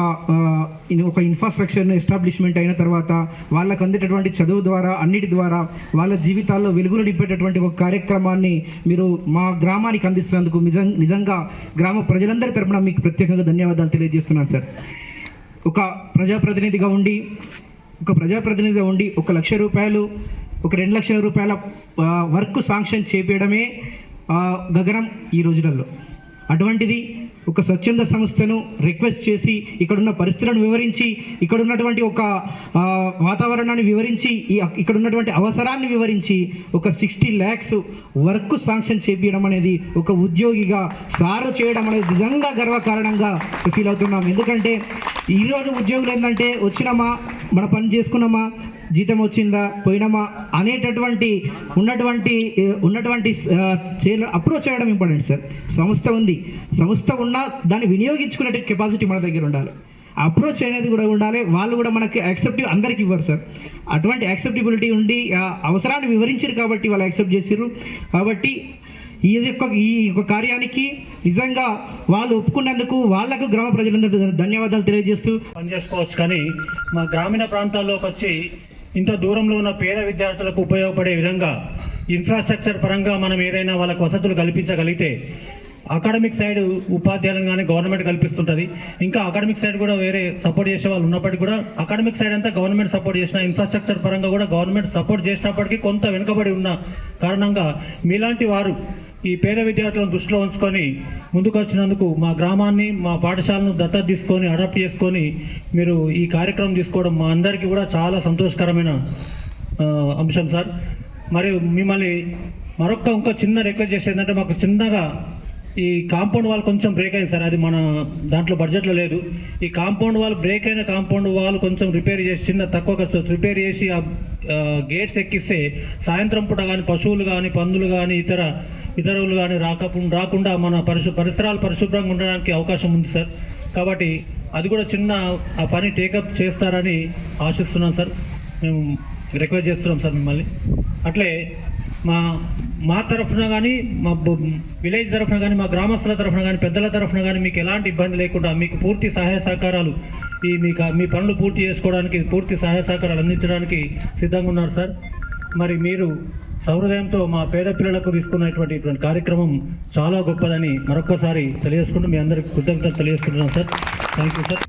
ఇన్ఫ్రాస్ట్రక్చర్ను ఎస్టాబ్లిష్మెంట్ అయిన తర్వాత వాళ్ళకు అందేటటువంటి చదువు ద్వారా, అన్నిటి ద్వారా వాళ్ళ జీవితాల్లో వెలుగులు నింపేటటువంటి ఒక కార్యక్రమాన్ని మీరు మా గ్రామానికి అందిస్తున్నందుకు నిజంగా గ్రామ ప్రజలందరి తరపున మీకు ప్రత్యేకంగా ధన్యవాదాలు తెలియజేస్తున్నాను సార్. ఒక ప్రజాప్రతినిధిగా ఉండి 1 లక్ష రూపాయలు, 2 లక్షల రూపాయల వర్క్ శాంక్షన్ చేపేయడమే గగనం ఈ రోజులలో. అటువంటిది ఒక స్వచ్ఛంద సంస్థను రిక్వెస్ట్ చేసి ఇక్కడున్న పరిస్థితులను వివరించి, ఇక్కడ ఉన్నటువంటి ఒక వాతావరణాన్ని వివరించి, ఇక్కడ ఉన్నటువంటి అవసరాన్ని వివరించి ఒక 60 lakhs వర్క్ శాంక్షన్ చేపించడం అనేది ఒక ఉద్యోగిగా సారు చేయడం అనేది నిజంగా గర్వకారణంగా ఫీల్ అవుతున్నాం. ఎందుకంటే ఈరోజు ఉద్యోగులు ఏంటంటే వచ్చినామా, మన పని చేసుకున్నామా, జీతం వచ్చిందా, పోయినామా అనేటటువంటి ఉన్నటువంటి అప్రోచ్ చేయడం ఇంపార్టెంట్ సార్. సంస్థ ఉన్నా దాన్ని వినియోగించుకునే కెపాసిటీ మన దగ్గర ఉండాలి. అప్రోచ్ అనేది కూడా ఉండాలి. వాళ్ళు కూడా మనకి యాక్సెప్టివ్ అందరికి ఇవ్వరు సార్. అటువంటి యాక్సెప్టబిలిటీ ఉండి అవసరాన్ని వివరించారు కాబట్టి వాళ్ళు యాక్సెప్ట్ చేసారు. కాబట్టి ఈ యొక్క కార్యానికి నిజంగా వాళ్ళు ఒప్పుకున్నందుకు వాళ్లకు గ్రామ ప్రజలందరూ ధన్యవాదాలు తెలియజేస్తూ పనిచేసుకోవచ్చు. కానీ మా గ్రామీణ ప్రాంతాల్లోకి వచ్చి ఇంత దూరంలో ఉన్న పేద విద్యార్థులకు ఉపయోగపడే విధంగా ఇన్ఫ్రాస్ట్రక్చర్ పరంగా మనం ఏదైనా వాళ్ళకు వసతులు కల్పించగలిగితే, అకాడమిక్ సైడ్ ఉపాధ్యాయులను కానీ గవర్నమెంట్ కల్పిస్తుంటుంది. ఇంకా అకాడమిక్ సైడ్ కూడా వేరే సపోర్ట్ చేసే వాళ్ళు ఉన్నప్పటికీ కూడా అకాడమిక్ సైడ్ అంతా గవర్నమెంట్ సపోర్ట్ చేసిన, ఇన్ఫ్రాస్ట్రక్చర్ పరంగా కూడా గవర్నమెంట్ సపోర్ట్ చేసినప్పటికీ కొంత వెనుకబడి ఉన్న కారణంగా మీలాంటి వారు ఈ పేద విద్యార్థులను దృష్టిలో ఉంచుకొని ముందుకు వచ్చినందుకు మా గ్రామాన్ని, మా పాఠశాలను దత్తత తీసుకొని అడాప్ట్ చేసుకొని మీరు ఈ కార్యక్రమం తీసుకోవడం మా అందరికీ కూడా చాలా సంతోషకరమైన అంశం సార్. మరియు మిమ్మల్ని ఇంకో చిన్న రిక్వెస్ట్ చేసేది ఏంటంటే, మాకు చిన్నగా ఈ కాంపౌండ్ వాల్ కొంచెం బ్రేక్ అయింది సార్. అది మన దాంట్లో బడ్జెట్లో లేదు. ఈ కాంపౌండ్ వాల్ బ్రేక్ అయిన కాంపౌండ్ వాల్ కొంచెం రిపేర్ చేసి, చిన్న తక్కువ ఖర్చు రిపేర్ చేసి ఆ గేట్స్ ఎక్కిస్తే సాయంత్రం పూట కానీ పశువులు కానీ, పందులు కానీ, ఇతరులు కానీ రాకుండా మన పరిసరాలు పరిశుభ్రంగా ఉండడానికి అవకాశం ఉంది సార్. కాబట్టి అది కూడా చిన్న ఆ పని టేకప్ చేస్తారని ఆశిస్తున్నాం సార్. మేము రిక్వెస్ట్ చేస్తున్నాం సార్ మిమ్మల్ని. అట్లే మా తరఫున కానీ, మా విలేజ్ తరఫున కానీ, మా గ్రామస్తుల తరఫున కానీ, పెద్దల తరఫున కానీ మీకు ఎలాంటి ఇబ్బంది లేకుండా మీకు పూర్తి సహాయ సహకారాలు మీ పనులు పూర్తి చేసుకోవడానికి పూర్తి సహాయ సహకారాలు అందించడానికి సిద్ధంగా ఉన్నారు సార్. మరి మీరు సహృదయంతో మా పేద పిల్లలకు తీసుకున్నటువంటి కార్యక్రమం చాలా గొప్పదని మరొక్కసారి తెలియజేసుకుంటూ మీ అందరికీ కృతజ్ఞతలు తెలియజేసుకుంటున్నాం సార్. Thank you sir.